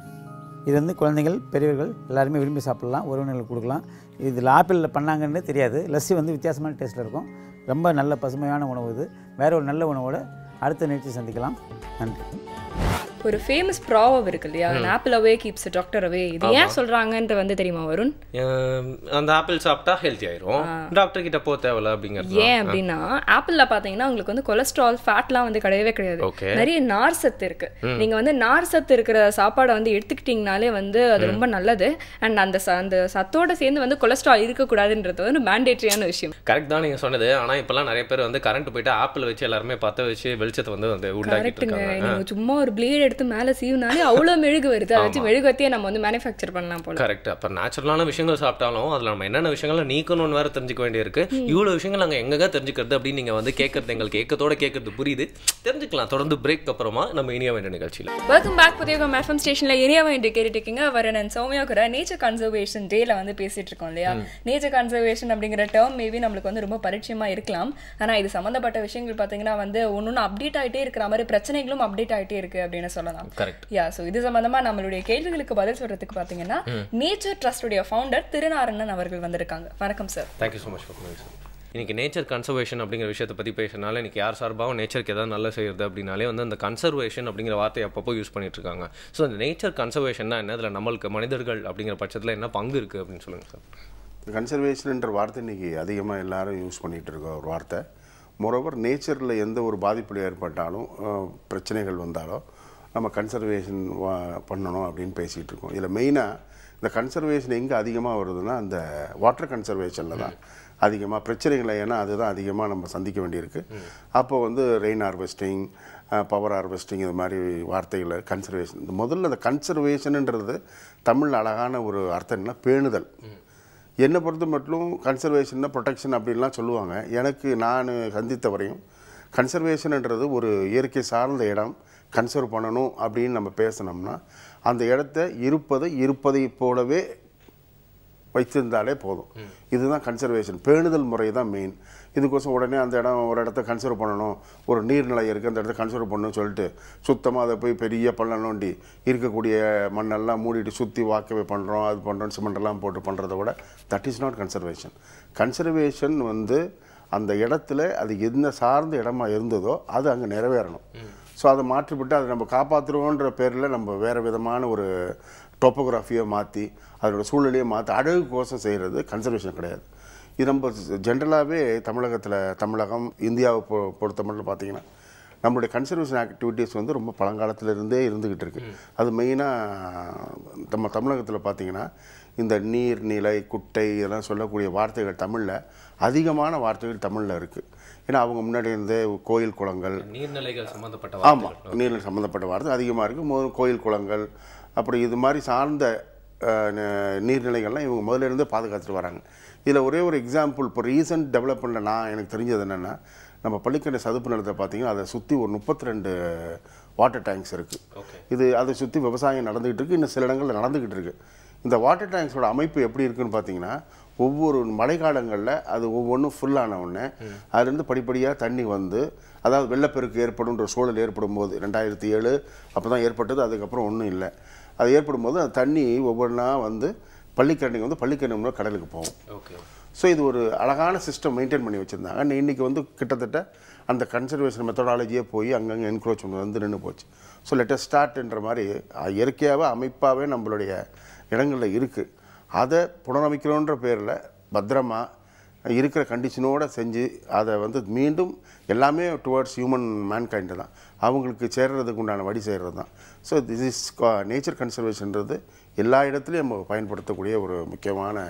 இது வந்து குழந்தைகள், பெரியவர்கள் எல்லாருமே விரும்பி சாப்பிட்லாம், உறவினர்களுக்கு கொடுக்கலாம். இதில் ஆப்பிளில் பண்ணாங்கன்னு தெரியாது. லஸ்ஸி வந்து வித்தியாசமான டேஸ்ட்டில் இருக்கும். ரொம்ப நல்ல பசுமையான உணவு இது. வேறு ஒரு நல்ல உணவோடு அடுத்த நிகழ்ச்சி சந்திக்கலாம். நன்றி. ஒரு ஃபேமஸ் ப்ராவர்ப் இருக்கு இல்லையா, ஆப்பிள் அவே கீப்ஸ் டாக்டர் அவே. இது ஏன் சொல்றாங்கன்ற வந்து தெரியுமா வருண்? அந்த ஆப்பிள் சாப்பிட்டா ஹெல்த்தி ஆயிரும், டாக்டர் கிட்ட போக தேவையில்ல அப்படிங்கிறது. ஏன் அப்படின்னா, ஆப்பிள்ல பாத்தீங்கன்னா உங்களுக்கு வந்து கொலஸ்ட்ரால், ஃபேட்லாம் வந்து கிடையவே கிடையாது. நிறைய நார் சத்து இருக்கு. நீங்க வந்து நார் சத்து இருக்கிற சாப்பாடை வந்து எடுத்துக்கிட்டீங்கனாலே வந்து அது ரொம்ப நல்லது. அண்ட் அந்த சத்தோட சேர்ந்து வந்து கொலஸ்ட்ரால் இருக்கக்கூடாதுன்றது வந்து மேண்டேட்டரியான விஷயம். கரெக்ட் தான் நீங்க சொன்னது. ஆனா இப்பெல்லாம் நிறைய பேர் வந்து கரண்ட் போயிட்டு ஆப்பிள் வச்சு எல்லாருமே பத்த வச்சு வெளிச்சத்தை வந்து உண்டாக்கிட்டு இருக்காங்க. நீங்க சும்மா ஒரு பிளேட் எடுத்து மேல சீவுனாலே அவ்வளவு மெழுகு வருது. அதை வச்சு மெழுகுவத்தியை நம்ம வந்து மேனுஃபேக்சர் பண்ணலாம் போல. கரெக்ட். அப்ப நேச்சுரலான விஷயங்கள் சாப்பிட்டாலும் அதுல நம்ம என்னென்ன விஷயங்களை நீக்கணும்னு வேற தெரிஞ்சுக்க வேண்டியிருக்கு. இவ்வளவு விஷயங்கள் நாங்க எங்க தெரிஞ்சுக்கிறது அப்படின்னு நீங்க வந்து கேட்கறது எங்களுக்கு ஏக்கத்தோட கேட்கறது புரியுது. தெரிஞ்சுக்கலாம். தொடர்ந்து பிரேக் அப்புறமா நம்ம இனியா வேண்டிய நிகழ்ச்சியில். Welcome back. புதிய எஃப்எம் ஸ்டேஷன்ல இனியா வேண்டிய கேட்டுருக்கீங்க. வரன் சௌமியா கூட நேச்சர் கன்சர்வேஷன் டேல வந்து பேசிட்டு இருக்கோம் இல்லையா. நேச்சர் கன்சர்வேஷன் அப்படிங்கிற டேர்ம் மேபி நம்மளுக்கு வந்து ரொம்ப பரிச்சயமா இருக்கலாம். ஆனா இது சம்பந்தப்பட்ட விஷயங்கள் பாத்தீங்கன்னா வந்து ஒன்னொன்னு அப்டேட் ஆயிட்டே இருக்கிற மாதிரி பிரச்சனைகளும் அப்டேட் ஆயிட்டே இருக்கு அப்படின்னு சொல்லலாம். சோ இது சம்பந்தமா நம்மளுடைய கேள்விகளுக்கு பதில் சொல்றதுக்கு பாத்தீங்கன்னா நேச்சர் ட்ரஸ்டுடைய ஃபவுண்டர் திருநாரணன் அவர்கள் வந்திருக்காங்க. வணக்கம் sir. Thank you so much for coming sir. இன்னைக்கு நேச்சர் கன்சர்வேஷன் அப்படிங்கிற விஷயத்தை பற்றி பேசினால இன்னைக்கு யார் சார்பாகவும் நேச்சருக்கு எதாவது நல்லா செய்யுது அப்படின்னாலே வந்து அந்த கன்சர்வேஷன் அப்படிங்கிற வார்த்தையை அப்பப்போ யூஸ் பண்ணிட்டு இருக்காங்க. ஸோ அந்த நேச்சர் கன்சர்வேஷன்னா என்ன, அதில் நம்மளுக்கு மனிதர்கள் அப்படிங்கிற பட்சத்தில் என்ன பங்கு இருக்குது அப்படின்னு சொல்லுங்கள் சார். கன்சர்வேஷன்ன்ற வார்த்தை இன்றைக்கி அதிகமாக எல்லாரும் யூஸ் பண்ணிகிட்டு இருக்க ஒரு வார்த்தை. மோரோவர் நேச்சரில் எந்த ஒரு பாதிப்பு ஏற்பட்டாலும், பிரச்சனைகள் வந்தாலும் நம்ம கன்சர்வேஷன் பண்ணணும் அப்படின்னு பேசிகிட்டு இருக்கோம். இதில் மெயினாக இந்த கன்சர்வேஷன் எங்கே அதிகமாக வருதுன்னா, அந்த வாட்டர் கன்சர்வேஷனில் தான் அதிகமாக பிரச்சனைகளை. ஏன்னா அதுதான் அதிகமாக நம்ம சந்திக்க வேண்டியிருக்கு. அப்போ வந்து ரெயின் ஹார்வெஸ்டிங், பவர் ஹார்வெஸ்டிங், இது மாதிரி வார்த்தைகளை கன்சர்வேஷன். இந்த முதல்ல இந்த கன்சர்வேஷனுன்றது தமிழ் அழகான ஒரு அர்த்தம் என்ன, பேணுதல். என்னை பொறுத்த மட்டும் கன்சர்வேஷன்னா ப்ரொடெக்ஷன் அப்படின்லாம் சொல்லுவாங்க. எனக்கு நான் சந்தித்த வரையும் கன்சர்வேஷன்ன்றது ஒரு இயற்கை சார்ந்த இடம், கன்சர்வ் பண்ணணும் அப்படின்னு நம்ம பேசினோம்னா அந்த இடத்த இருப்பதை போலவே வைத்திருந்தாலே போதும். இதுதான் கன்சர்வேஷன். பேணுதல் முறை தான் மெயின். இதுக்கோசம் உடனே அந்த ஒரு இடத்த கன்சர்வ் பண்ணணும், ஒரு நீர்நிலை இருக்குது அந்த இடத்த கன்சர்வ் பண்ணணும்னு சொல்லிட்டு சுத்தமாக அதை போய் பெரிய பள்ளம் நோண்டி இருக்கக்கூடிய மண்ணெல்லாம் மூடிட்டு சுற்றி வாக்கவே பண்ணுறோம், அது பண்ணுறோம், சிமெண்டெல்லாம் போட்டு பண்ணுறத விட that is not conservation. Conservation வந்து அந்த இடத்துல அது என்ன சார்ந்த இடமா இருந்ததோ அது அங்கே நிறைவேறணும். ஸோ அதை மாற்றிவிட்டு அதை நம்ம காப்பாற்றுறோன்ற பேரில் நம்ம வேறு விதமான ஒரு டோப்போகிராஃபியை மாற்றி அதோட சூழ்நிலையை மாற்றி அழகுக்கோசம் செய்கிறது கன்சர்வேஷன் கிடையாது. இது நம்ம ஜென்ரலாகவே தமிழகம் இந்தியாவை பொறுத்த மட்டும் பார்த்திங்கன்னா நம்மளுடைய கன்சர்வேஷன் ஆக்டிவிட்டீஸ் வந்து ரொம்ப பழங்காலத்திலிருந்தே இருந்துக்கிட்டு இருக்குது. அது மெயினாக நம்ம தமிழகத்தில் பார்த்திங்கன்னா இந்த நீர், நிலை, குட்டை இதெல்லாம் சொல்லக்கூடிய வார்த்தைகள் தமிழில் அதிகமான வார்த்தைகள் தமிழில் இருக்குது. ஏன்னா அவங்க முன்னாடி இருந்தே கோயில் குளங்கள், நீர்நிலைகள் சம்மந்தப்பட்ட, ஆமாம், நீர்நிலை சம்மந்தப்பட்ட வார்த்தை அதிகமாக இருக்குது. கோயில் குளங்கள் அப்படி இது மாதிரி சார்ந்த நீர்நிலைகள்லாம் இவங்க முதல்ல இருந்தே பாதுகாத்துட்டு வராங்க. இதில் ஒரே ஒரு எக்ஸாம்பிள், இப்போ ரீசன்ட் டெவலப்மெண்ட்டில் நான் எனக்கு தெரிஞ்சது என்னென்னா, நம்ம பள்ளிக்கரணை சதுப்பு நிலத்தை பார்த்தீங்கன்னா அதை சுற்றி ஒரு 32 வாட்டர் டேங்க்ஸ் இருக்குது. அதை சுற்றி விவசாயம் நடந்துகிட்டு இருக்குது, இன்னும் சில இடங்களில் நடந்துக்கிட்டு இருக்குது. இந்த வாட்டர் டேங்க்ஸோட அமைப்பு எப்படி இருக்குதுன்னு பார்த்தீங்கன்னா, ஒவ்வொரு மழைக்காலங்களில் அது ஒவ்வொன்றும் ஃபுல்லான உடனே அதுலேருந்து படிப்படியாக தண்ணி வந்து, அதாவது வெள்ளப்பெருக்கு ஏற்படும்ன்ற சூழல் ஏற்படும் போது 2007 அப்போ தான் ஏற்பட்டது, அதுக்கப்புறம் ஒன்றும் இல்லை. அது ஏற்படும் போது அந்த தண்ணி ஒவ்வொன்றா வந்து பள்ளிக்கரணைக்கு வந்து பள்ளிக்கரணை கடலுக்கு போகும். ஸோ இது ஒரு அழகான சிஸ்டம் மெயின்டைன் பண்ணி வச்சுருந்தாங்க. இன்றைக்கி வந்து கிட்டத்தட்ட அந்த கன்சர்வேஷன் மெத்தடாலஜியே போய் அங்கங்கே என்க்ரோச்மெண்ட் வந்து நின்று போச்சு. ஸோ லெட்டஸ் ஸ்டார்ட்ன்ற மாதிரி இயற்கையாகவே அமைப்பாகவே நம்மளுடைய இடங்களில் இருக்குது. அதை புனரமைக்கிறோன்ற பேரில் பத்திரமா இருக்கிற கண்டிஷனோடு செஞ்சு அதை வந்து மீண்டும் எல்லாமே டுவர்ட்ஸ் ஹியூமன் மேன்கைண்டு தான், அவங்களுக்கு சேர்றதுக்கு உண்டான வழி செய்கிறது தான். ஸோ திஸ் இஸ் நேச்சர் கன்சர்வேஷன்றது எல்லா இடத்துலையும் நம்ம பயன்படுத்தக்கூடிய ஒரு முக்கியமான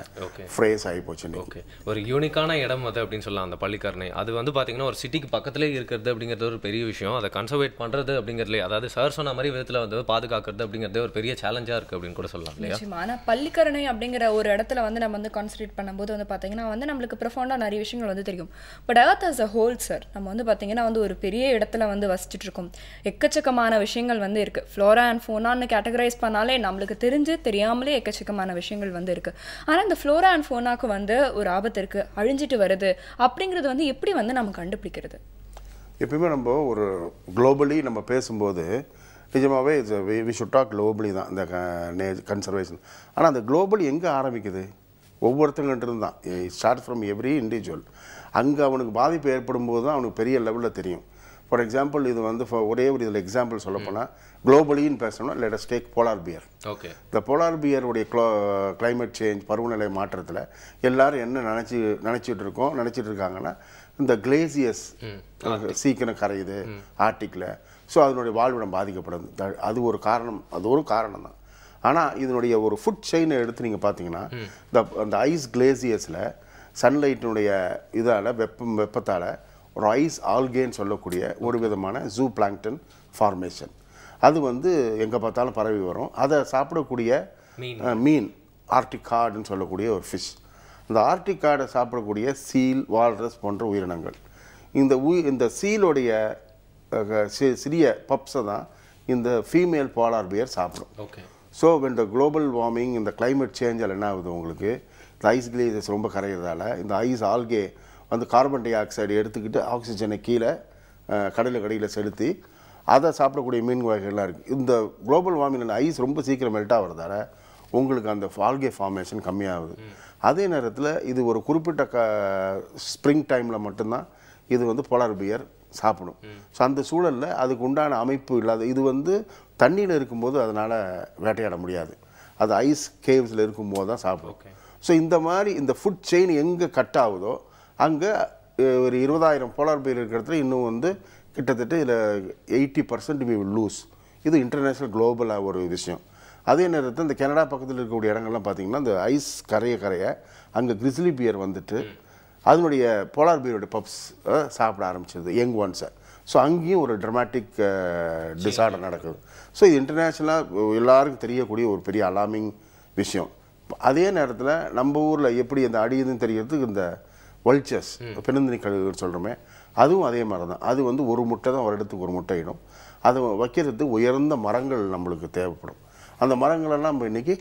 ஃப்ரேஸ் ஆகி போச்சு. ஓகே, ஒரு யூனிக்கான இடம் அது அப்படின்னு சொல்லலாம் அந்த பள்ளிக்கரணை. அது வந்து பார்த்தீங்கன்னா ஒரு சிட்டிக்கு பக்கத்துலேயே இருக்கிறது அப்படிங்கிறது ஒரு பெரிய விஷயம். அதை கன்சர்வேட் பண்ணுறது அப்படிங்கிறதுலே, அதாவது சார் சொன்ன மாதிரி விதத்தில் வந்து பாதுகாக்கிறது அப்படிங்கிறது ஒரு பெரிய சேலஞ்சாக இருக்குது அப்படின்னு கூட சொல்லலாம் இல்லையா? ஆனால் பள்ளிக்கரணை அப்படிங்கிற ஒரு இடத்துல வந்து நம்ம வந்து கான்சன்ட்ரேட் பண்ணும்போது வந்து பார்த்தீங்கன்னா வந்து நம்மளுக்கு ப்ரொஃபவுண்டாக நிறைய விஷயங்கள் வந்து தெரியும். But earth as a whole sir, நம்ம வந்து பார்த்தீங்கன்னா வந்து ஒரு பெரிய இடத்துல வந்து வசிச்சுட்டு இருக்கோம். எக்கச்சக்கமான விஷயங்கள் வந்து இருக்குது. ஃப்ளோரா அண்ட் ஃபோனான்னு கேட்டகரைஸ் பண்ணாலே நம்மளுக்கு தெரியாமலே எக்கச்சக்கமான விஷயங்கள் வந்து இருக்குது. ஆனால் இந்த ஃப்ளோரா அண்ட் ஃபோனாக்கு வந்து ஒரு ஆபத்து இருக்குது, அழிஞ்சிட்டு வருது அப்படிங்கிறது வந்து எப்படி வந்து நம்ம கண்டுபிடிக்கிறது? எப்பயுமே நம்ம ஒரு குளோபலி நம்ம பேசும்போது நிஜமாகவே வி ஷுட் டாக் குளோபலி தான் இந்த கன்சர்வேஷன். ஆனால் அந்த குளோபலி எங்கே ஆரம்பிக்குது? ஒவ்வொருத்தங்கிட்டிருந்து தான். Start from every individual. அங்கே அவனுக்கு பாதிப்பு ஏற்படும் போது தான் அவனுக்கு பெரிய லெவலில் தெரியும். ஃபார் எக்ஸாம்பிள் இது வந்து ஒரே ஒரு இதில் எக்ஸாம்பிள் சொல்லப்போனால் குளோபலின்னு பேசணும்னா let us take polar bear. இந்த போலார் பியருடைய கிளைமேட் சேஞ்ச், பருவநிலை மாற்றத்தில் எல்லாரும் என்ன நினச்சிட்டு இருக்காங்கன்னா, இந்த கிளேசியஸ் சீக்கிரம் கரையுது ஆர்டிக்கில். ஸோ அதனுடைய வாழ்விடம் பாதிக்கப்படுது. அது ஒரு காரணம் தான். ஆனால் இதனுடைய ஒரு ஃபுட் செயினை எடுத்து நீங்கள் பார்த்தீங்கன்னா, அந்த ஐஸ் கிளேசியஸில் சன்லைட்டினுடைய இதால் வெப்பத்தால் ஒரு ஐஸ் ஆல்கேன்னு சொல்லக்கூடிய ஒரு விதமான ஜூ பிளாங்டன் ஃபார்மேஷன் அது வந்து எங்கே பார்த்தாலும் பரவி வரும். அதை சாப்பிடக்கூடிய மீன் ஆர்டிக் கார்டுன்னு சொல்லக்கூடிய ஒரு ஃபிஷ். இந்த ஆர்டிக் கார்டை சாப்பிடக்கூடிய சீல், வால்ரஸ் போன்ற உயிரினங்கள். இந்த சீலோடைய சிறிய பப்ஸை தான் இந்த ஃபீமேல் போலார் பியர் சாப்பிடும். ஸோ இந்த குளோபல் வார்மிங், இந்த கிளைமேட் சேஞ்சால் என்ன ஆகுது உங்களுக்கு, இந்த ஐஸ் கிளேசியஸ் ரொம்ப கரைகிறதால இந்த ஐஸ் ஆல்கே வந்து கார்பன் டை ஆக்சைடு எடுத்துக்கிட்டு ஆக்சிஜனை கீழே கடலுக்கடியில் செலுத்தி அதை சாப்பிடக்கூடிய மீன் வகைகள்லாம் இருக்குது. இந்த குளோபல் வார்மிங்கில் ஐஸ் ரொம்ப சீக்கிரம் மெல்ட் ஆகிறதால உங்களுக்கு அந்த ஆல்கே ஃபார்மேஷன் கம்மியாகுது. அதே நேரத்தில் இது ஒரு குறிப்பிட்ட ஸ்ப்ரிங் டைமில் மட்டும்தான் இது வந்து போலார் பியர் சாப்பிடும். ஸோ அந்த சூழலில் அதுக்கு உண்டான அமைப்பு இல்லாத, இது வந்து தண்ணியில் இருக்கும்போது அதனால் வேட்டையாட முடியாது, அது ஐஸ் கேவ்ஸில் இருக்கும்போது தான் சாப்பிடும். ஸோ இந்த மாதிரி இந்த ஃபுட் செயின் எங்கே கட் ஆகுதோ அங்கே ஒரு 20,000 போலார் பியர் இருக்கிற இடத்துல இன்னும் வந்து கிட்டத்தட்ட இதில் 80% we will lose. இது இன்டர்நேஷ்னல் குளோபலாக ஒரு விஷயம். அதே நேரத்தில் இந்த கனடா பக்கத்தில் இருக்கக்கூடிய இடங்கள்லாம் பார்த்திங்கன்னா இந்த ஐஸ் கரைய அங்கே கிரிஸ்லி பியர் வந்துட்டு அதனுடைய போலார் பியரோட பப்ஸ் சாப்பிட ஆரம்பிச்சது யங் ஒன்ஸை. ஸோ அங்கேயும் ஒரு ட்ரமாட்டிக் டிஸார்டர் நடக்குது. ஸோ இது இன்டர்நேஷ்னலாக எல்லாருக்கும் தெரியக்கூடிய ஒரு பெரிய அலார்மிங் விஷயம். அதே நேரத்தில் நம்ம ஊரில் எப்படி அந்த அடியுதுன்னு தெரியறதுக்கு இந்த வல்ச்சர்ஸ், பெருந்தினி கழுகுன்னு சொல்கிறோமே, அதுவும் அதே மாதிரி தான். அது வந்து ஒரு முட்டை தான் வருடத்துக்கு ஒரு முட்டை இடும். அதை வைக்கிறதுக்கு உயர்ந்த மரங்கள் நம்மளுக்கு தேவைப்படும். அந்த மரங்களெல்லாம் நம்ம இன்றைக்கி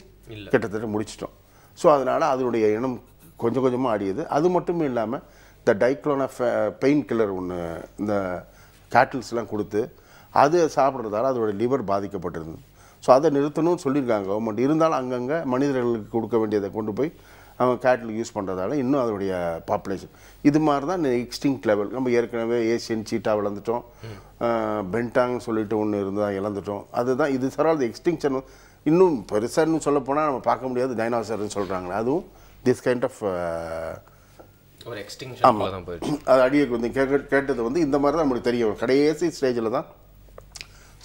கிட்டத்தட்ட முடிச்சிட்டோம். ஸோ அதனால் அதனுடைய இனம் கொஞ்சம் கொஞ்சமாக அடியுது. அது மட்டும் இல்லாமல் இந்த டைக்ளோனாஃப் பெயின் கில்லர் ஒன்று இந்த கேட்டில்ஸ்லாம் கொடுத்து அது சாப்பிட்றதால அதோடைய லிவர் பாதிக்கப்பட்டிருந்தது. ஸோ அதை நிறுத்தணும்னு சொல்லியிருக்காங்க கவர்மெண்ட். இருந்தாலும் அங்கங்கே மனிதர்களுக்கு கொடுக்க வேண்டியதை கொண்டு போய் அவங்க கேட்டில் யூஸ் பண்ணுறதால இன்னும் அதனுடைய பாப்புலேஷன் இது மாதிரி தான் எக்ஸ்டிங்க்ட் லெவல். நம்ம ஏற்கனவே ஏசியன் சீட்டா இழந்துட்டோம், பென்டாங்னு சொல்லிட்டு ஒன்று இருந்தால் இழந்துட்டோம். அதுதான் இது சரால் எக்ஸ்டிங்ஷன். இன்னும் பெருசாக சொல்லப்போனால் நம்ம பார்க்க முடியாது டைனாசர்னு சொல்கிறாங்களே, அதுவும் திஸ் கைண்ட் ஆஃப் ஒரு எக்ஸ்டிங்ஷன் தான் போயிடுச்சு. அது அடியை வந்து கேட்டது வந்து இந்த மாதிரி தான் நம்மளுக்கு தெரிய வரும் கடைசி ஸ்டேஜில் தான்.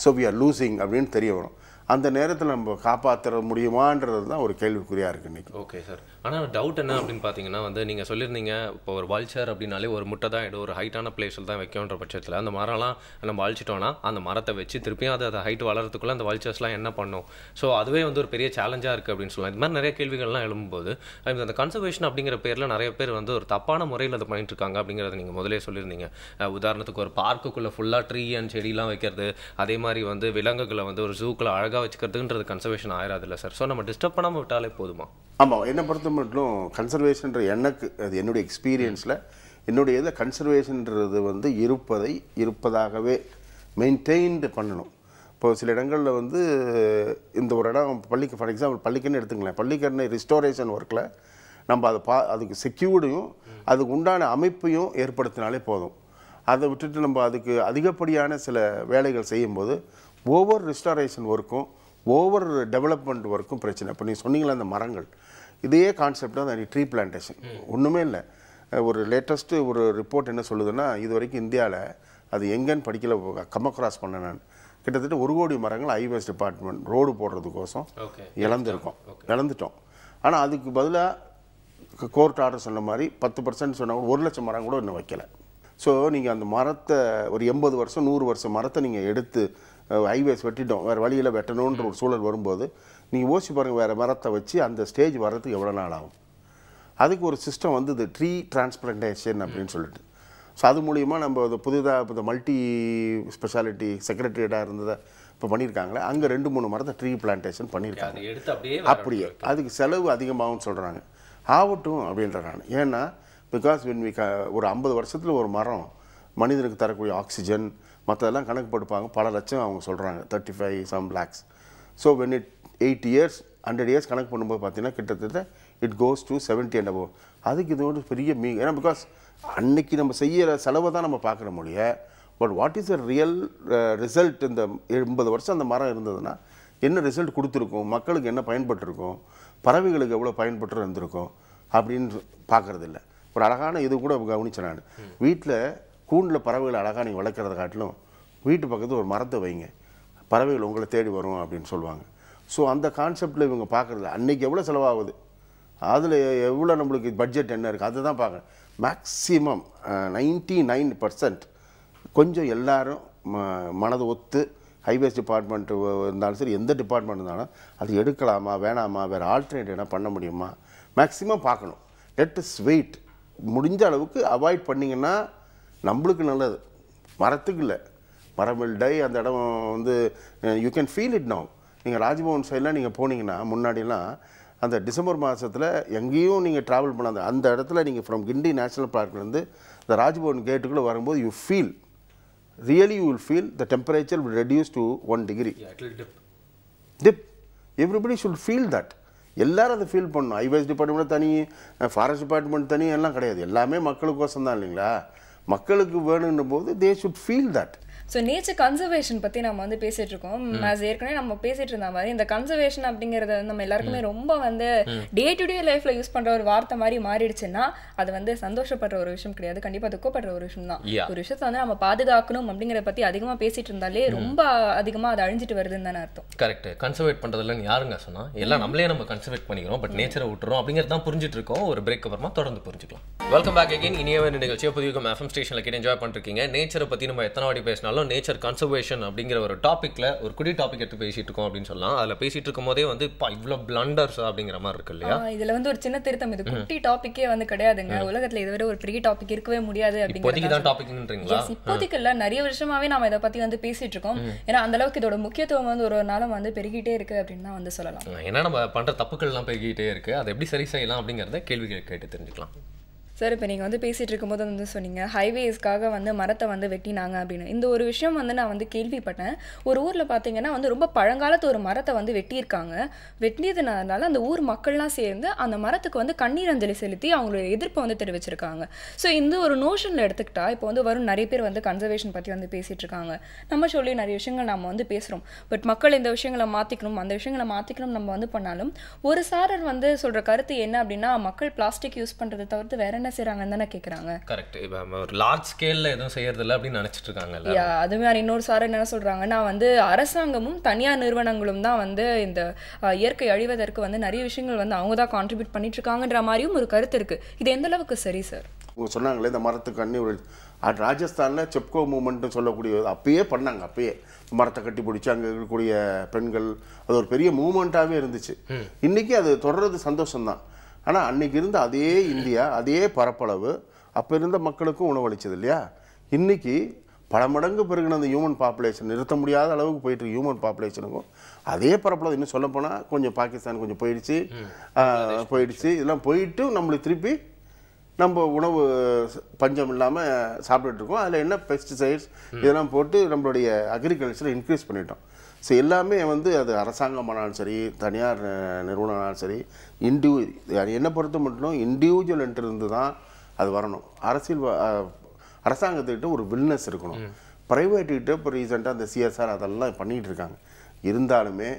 ஸோ வி ஆர் லூசிங் அப்படின்னு தெரிய வரும். அந்த நேரத்தில் நம்ம காப்பாற்ற முடியுமான்றது தான் ஒரு கேள்விக்குறியாக இருக்குது இன்றைக்கி. Okay sir. ஆனால் டவுட் என்ன அப்படின்னு பார்த்தீங்கன்னா வந்து நீங்கள் சொல்லியிருந்தீங்க இப்போ ஒரு வல்ச்சர் அப்படின்னாலே ஒரு முட்டை தான் இடம், ஒரு ஹைட்டான பிளேஸில் தான் வைக்கன்ற பட்சத்தில் அந்த மரம்லாம் நம்ம அழிச்சிட்டோன்னா அந்த மரத்தை வச்சு திருப்பியும் அது ஹைட் வளர்கிறதுக்குள்ளே அந்த வல்ச்சர்ஸ்லாம் என்ன பண்ணும்? ஸோ அதுவே வந்து ஒரு பெரிய சேலஞ்சாக இருக்குது அப்படின்னு சொல்லலாம். இது மாதிரி நிறைய கேள்விகள்லாம் எழும்பும்போது அந்த கன்சர்வேஷன் அப்படிங்கிற பேரில் நிறைய பேர் வந்து ஒரு தப்பான முறையில் அதை பண்ணிட்டு இருக்காங்க அப்படிங்கிறத நீங்கள் முதலே சொல்லியிருந்தீங்க. உதாரணத்துக்கு ஒரு பார்க்குக்குள்ளே ஃபுல்லாக ட்ரீ அண்ட் செடிலாம் வைக்கிறது, அதே மாதிரி வந்து விலங்குகளை வந்து ஒரு ஜூக்குள்ள அழகாக வச்சுக்கிறதுன்றது கன்சர்வேஷன் ஆயிராது இல்லை சார்? ஸோ நம்ம டிஸ்டர்ப் பண்ணாமல் விட்டாலே போதுமா? ஆமாம், என்னை பொறுத்த மட்டும் கன்சர்வேஷன்ற எனக்கு அது என்னுடைய எக்ஸ்பீரியன்ஸில் என்னுடைய இதில் கன்சர்வேஷன்றது வந்து இருப்பதாகவே மெயின்டைன்டு பண்ணணும். இப்போ சில இடங்களில் வந்து இந்த ஒரு இடம் ஃபார் எக்ஸாம்பிள் பள்ளிக்கன்னு எடுத்துங்களேன். பள்ளிக்கரணை ரிஸ்டோரேஷன் ஒர்க்கில் நம்ம அதை அதுக்கு செக்யூர்டையும் அதுக்கு உண்டான அமைப்பையும் ஏற்படுத்தினாலே போதும். அதை விட்டுட்டு நம்ம அதுக்கு அதிகப்படியான சில வேலைகள் செய்யும்போது ஓவர் ரிஸ்டாரேஷன் ஒர்க்கும் ஓவர் டெவலப்மெண்ட் ஒர்க்கும் பிரச்சனை. இப்போ நீங்கள் சொன்னீங்களா அந்த மரங்கள், இதே கான்செப்ட் தான் அந்த ட்ரீ பிளான்டேஷன். ஒன்றுமே இல்லை. ஒரு லேட்டஸ்ட்டு ஒரு ரிப்போர்ட் என்ன சொல்லுதுன்னா, இது வரைக்கும் இந்தியாவில் அது எங்கேன்னு படிக்கல, கம்மக்ராஸ் பண்ணேன் நான், கிட்டத்தட்ட 1 கோடி மரங்கள் ஹைவேஸ் டிபார்ட்மெண்ட் ரோடு போடுறதுக்கோசம் இழந்துட்டோம். ஆனால் அதுக்கு பதிலாக கோர்ட் ஆர்டர் சொன்ன மாதிரி 10% சொன்னால் கூட 1 லட்சம் மரம் கூட இன்னும் வைக்கலை. ஸோ நீங்கள் அந்த மரத்தை ஒரு 80 வருஷம் 100 வருஷம் மரத்தை நீங்கள் எடுத்து ஹைவேஸ் வெட்டிட்டோம், வேறு வழியில் வெட்டணுன்ற ஒரு சூழல் வரும்போது நீங்கள் யோசிச்சு பாருங்கள், வேறு மரத்தை வச்சு அந்த ஸ்டேஜ் வர்றதுக்கு எவ்வளோ நாள் ஆகும்? அதுக்கு ஒரு சிஸ்டம் வந்து இது ட்ரீ டிரான்ஸ்பிளான்டேஷன் அப்படின்னு சொல்லிட்டு. ஸோ அது மூலிமா நம்ம புதிதாக இப்போ இந்த மல்டி ஸ்பெஷாலிட்டி செக்ரட்டரியேட்டாக இருந்ததை இப்போ பண்ணியிருக்காங்களே, அங்கே 2-3 மரத்தை ட்ரீ பிளான்டேஷன் பண்ணியிருக்காங்க. அப்படியே அதுக்கு செலவு அதிகமாகும்னு சொல்கிறாங்க. ஆகட்டும் அப்படின்ற நான். ஏன்னா பிகாஸ் ஒரு 50 வருஷத்தில் ஒரு மரம் மனிதனுக்கு தரக்கூடிய ஆக்சிஜன் மற்றதெல்லாம் கணக்கு போட்டுப்பாங்க, பல லட்சம் அவங்க சொல்கிறாங்க, 35 some lakhs. So when 80 years 100 years கணக்கு பண்ணும்போது பார்த்தீங்கன்னா கிட்டத்தட்ட it goes to 70 and above. அதுக்கு இது ஒரு பெரிய ஏன்னா பிகாஸ் அன்னைக்கு நம்ம செய்கிற செலவை தான் நம்ம பார்க்குற மொழிய. But what is the real result? இந்த 80 வருஷம் அந்த மரம் இருந்ததுன்னா என்ன ரிசல்ட் கொடுத்துருக்கும், மக்களுக்கு என்ன பயன்பட்டுருக்கும், பறவைகளுக்கு எவ்வளோ பயன்பட்டு இருந்திருக்கும் அப்படின்னு பார்க்குறதில்ல. ஒரு அழகான இது கூட கவனிச்சேன் நான். வீட்டில் கூண்டில் பறவைகளை அழகாக நீங்கள் வளர்க்குறத காட்டிலும் வீட்டு பக்கத்தில் ஒரு மரத்தை வைங்க, பறவைகள் உங்களை தேடி வரும் அப்படின்னு சொல்லுவாங்க. ஸோ அந்த கான்செப்டில் இவங்க பார்க்குறது அன்றைக்கி எவ்வளோ செலவாகுது, அதில் எவ்வளோ நம்மளுக்கு பட்ஜெட் என்ன இருக்குது, அதை தான் பார்க்குறேன். மேக்ஸிமம் 99% கொஞ்சம் எல்லோரும் மனதை ஒத்து ஹைவேஸ் டிபார்ட்மெண்ட்டு இருந்தாலும் சரி, எந்த டிபார்ட்மெண்ட் இருந்தாலும் அது எடுக்கலாமா வேணாமா, வேறு ஆல்டர்னேட்டிவ் என்ன பண்ண முடியுமா, மேக்ஸிமம் பார்க்கணும். Let us wait. முடிஞ்ச அளவுக்கு அவாய்ட் பண்ணிங்கன்னா நம்மளுக்கு நல்லது, மரத்துக்கு இல்லை. மரம் வில் டை. அந்த இடம் வந்து you can feel it now. நீங்கள் ராஜ்பவன் சைடெலாம் நீங்கள் போனீங்கன்னா முன்னாடிலாம் அந்த டிசம்பர் மாதத்தில் எங்கேயும் நீங்கள் ட்ராவல் பண்ணாத அந்த இடத்துல நீங்கள் ஃப்ரம் கிண்டி நேஷனல் பார்க்லேருந்து இந்த ராஜ்பவன் கேட்டுக்குள்ளே வரும்போது you feel really you will feel the temperature will reduce to 1 degree. Dip. Everybody should feel that. எல்லாரும் அதை ஃபீல் பண்ணணும். ஹைவேஸ் டிபார்ட்மெண்ட் தனி, ஃபாரஸ்ட் டிபார்ட்மெண்ட் தனி எல்லாம் கிடையாது. எல்லாமே மக்களுக்கோசம் தான் இல்லைங்களா? மக்களுக்கு வேணுன்ற போது they should feel that. So nature conservation பற்றி நம்ம வந்து பேசிட்டு இருக்கோம். ஏற்கனவே நம்ம பேசிட்டு இருந்த மாதிரி இந்த கன்சர்வேஷன் அப்படிங்கிறது நம்ம எல்லாருக்குமே ரொம்ப வந்து டே டு டே லைஃப்ல யூஸ் பண்ற ஒரு வார்த்தை மாதிரி மாறிடுச்சுன்னா அது வந்து சந்தோஷப்படுற ஒரு விஷயம் கிடையாது, கண்டிப்பா துக்கப்படுற ஒரு விஷயம் தான். ஒரு விஷயத்தை வந்து நம்ம பாதுகாக்கணும் அப்படிங்கிறத பத்தி அதிகமா பேசிட்டு இருந்தாலே ரொம்ப அதிகமா அது அழிஞ்சிட்டு வருதுன்னு தானே அர்த்தம். கரெக்ட். கன்சர்வேட் பண்றதுல யாருங்க சொன்னா, எல்லாம் நம்மளே நம்ம கன்சர்வேட் பண்ணிக்கிறோம், பட் நேச்சரை விட்டுறோம் அப்படிங்கிறது தான் புரிஞ்சிட்டு இருக்கோம். ஒரு பிரேக் அப்புறமா தொடர்ந்து புரிஞ்சுக்கலாம். Welcome back again. இனியவே நிகழ்ச்சியை புதிய FM ஸ்டேஷன்ல கேட்டு என்ஜாய் பண்ணிருக்கீங்க. நேச்சரை பத்தி நம்ம எத்தனை வாட்டி பேசினாலும் நேச்சர் கன்சர்வேஷன் அப்படிங்கிற ஒரு டாபிக்ல ஒரு குடி டாபிக் எடுத்து பேசிட்டு இருக்கோம் அப்படின்னு சொல்லலாம். அதுல பேசிட்டு இருக்கும் போதே வந்து இவ்வளவு பிளண்டர்ஸ் அப்படிங்கிற மாதிரி இருக்கு இல்லையா? இதுல வந்து ஒரு சின்ன திருத்தம், இது குட்டி டாபிக்கே வந்து கிடையாதுங்க. உலகத்துல இதுவரை ஒரு பெரிய டாபிக் இருக்கவே முடியாது அப்படிங்கிறீங்களா? இப்போதைக்கு இல்ல, நிறைய வருஷமாவே நாம இதை பத்தி வந்து பேசிட்டு இருக்கோம். ஏன்னா அந்த அளவுக்கு இதோட முக்கியத்துவம் வந்து ஒரு நாளும் வந்து பெருகிட்டே இருக்கு அப்படின்னு தான் வந்து சொல்லலாம். ஏன்னா நம்ம பண்ற தப்புக்கள் எல்லாம் பெருகிட்டே இருக்கு, அதை எப்படி சரி செய்யலாம் அப்படிங்கறத கேள்விகள் கேட்டு தெரிஞ்சுக்கலாம். சார், இப்போ நீங்கள் வந்து பேசிகிட்டு இருக்கும்போது வந்து சொன்னீங்க ஹைவேஸ்க்காக வந்து மரத்தை வந்து வெட்டினாங்க அப்படின்னு. இந்த ஒரு விஷயம் வந்து நான் வந்து கேள்விப்பட்டேன். ஒரு ஊரில் பார்த்தீங்கன்னா வந்து ரொம்ப பழங்காலத்து ஒரு மரத்தை வந்து வெட்டியிருக்காங்க. வெட்டியதுனால அந்த ஊர் மக்கள்லாம் சேர்ந்து அந்த மரத்துக்கு வந்து கண்ணீர் அஞ்சலி செலுத்தி அவங்களோட எதிர்ப்பை வந்து தெரிவிச்சிருக்காங்க. ஸோ இந்த ஒரு நோஷனில் எடுத்துக்கிட்டா இப்போ வந்து வரும் நிறைய பேர் வந்து கன்சர்வேஷன் பற்றி வந்து பேசிகிட்டு இருக்காங்க. நம்ம சொல்லி நிறைய விஷயங்கள் நம்ம வந்து பேசுகிறோம். பட் மக்கள் இந்த விஷயங்களை மாற்றிக்கணும், அந்த விஷயங்களை மாற்றிக்கணும் நம்ம வந்து பண்ணாலும் ஒரு சாரர் வந்து சொல்கிற கருத்து என்ன அப்படின்னா, மக்கள் பிளாஸ்டிக் யூஸ் பண்ணுறதை தவிர்த்து வேற என்ன செய்கிறாங்கன்னு தானே கேட்குறாங்க. கரெக்ட். இப்போ ஒரு லார்ஜ் ஸ்கேலில் எதுவும் செய்யறதில்ல அப்படின்னு நினச்சிட்டு இருக்காங்க. அது மாதிரி இன்னொரு சார் என்ன சொல்கிறாங்கன்னா வந்து அரசாங்கமும் தனியார் நிறுவனங்களும் தான் வந்து இந்த இயற்கை அழிவதற்கு வந்து நிறைய விஷயங்கள் வந்து அவங்க தான் கான்ட்ரிபியூட் பண்ணிட்டு இருக்காங்கன்ற மாதிரியும் ஒரு கருத்து இருக்குது. இது எந்த அளவுக்கு சரி சார்? அவங்க சொன்னாங்களே இந்த மரத்துக்கு அன்னி ஒரு ராஜஸ்தானில் செப்கோ மூமெண்ட்னு சொல்லக்கூடிய அப்பயே பண்ணாங்க. அப்பயே மரத்தை கட்டி பிடிச்சி அங்கே இருக்கக்கூடிய பெண்கள் அது ஒரு பெரிய மூமெண்ட்டாகவே இருந்துச்சு. இன்றைக்கி அது தொடர்றது சந்தோஷம்தான். ஆனால் அன்றைக்கி இருந்த அதே இந்தியா அதே பரப்பளவு அப்போ இருந்த மக்களுக்கும் உணவளிச்சது இல்லையா? இன்றைக்கி பல மடங்கு பெருகின அந்த ஹியூமன் பாப்புலேஷன் நிறுத்த முடியாத அளவுக்கு போயிட்டு இருக்கு. ஹியூமன் பாப்புலேஷனுக்கும் அதே பரப்பளவு இன்னும் சொல்லப்போனால் கொஞ்சம் பாகிஸ்தான் கொஞ்சம் போயிடுச்சு இதெல்லாம் போயிட்டு நம்மளுக்கு திருப்பி நம்ம உணவு பஞ்சம் இல்லாமல் சாப்பிட்டுருக்கோம். அதில் என்ன பெஸ்டிசைட்ஸ் இதெல்லாம் போட்டு நம்மளுடைய அக்ரிகல்ச்சரை இன்க்ரீஸ் பண்ணிட்டோம். ஸோ எல்லாமே வந்து அது அரசாங்கமானாலும் சரி தனியார் நிறுவனமானாலும் சரி என்னை பொறுத்த மட்டும் இண்டிவிஜுவல் இருந்து தான் அது வரணும். அரசாங்கத்துக்கிட்ட ஒரு வில்னஸ் இருக்கணும். ப்ரைவேட்டுக்கிட்ட இப்போ ரீசெண்டாக அந்த சிஎஸ்ஆர் அதெல்லாம் பண்ணிகிட்டு இருக்காங்க. இருந்தாலுமே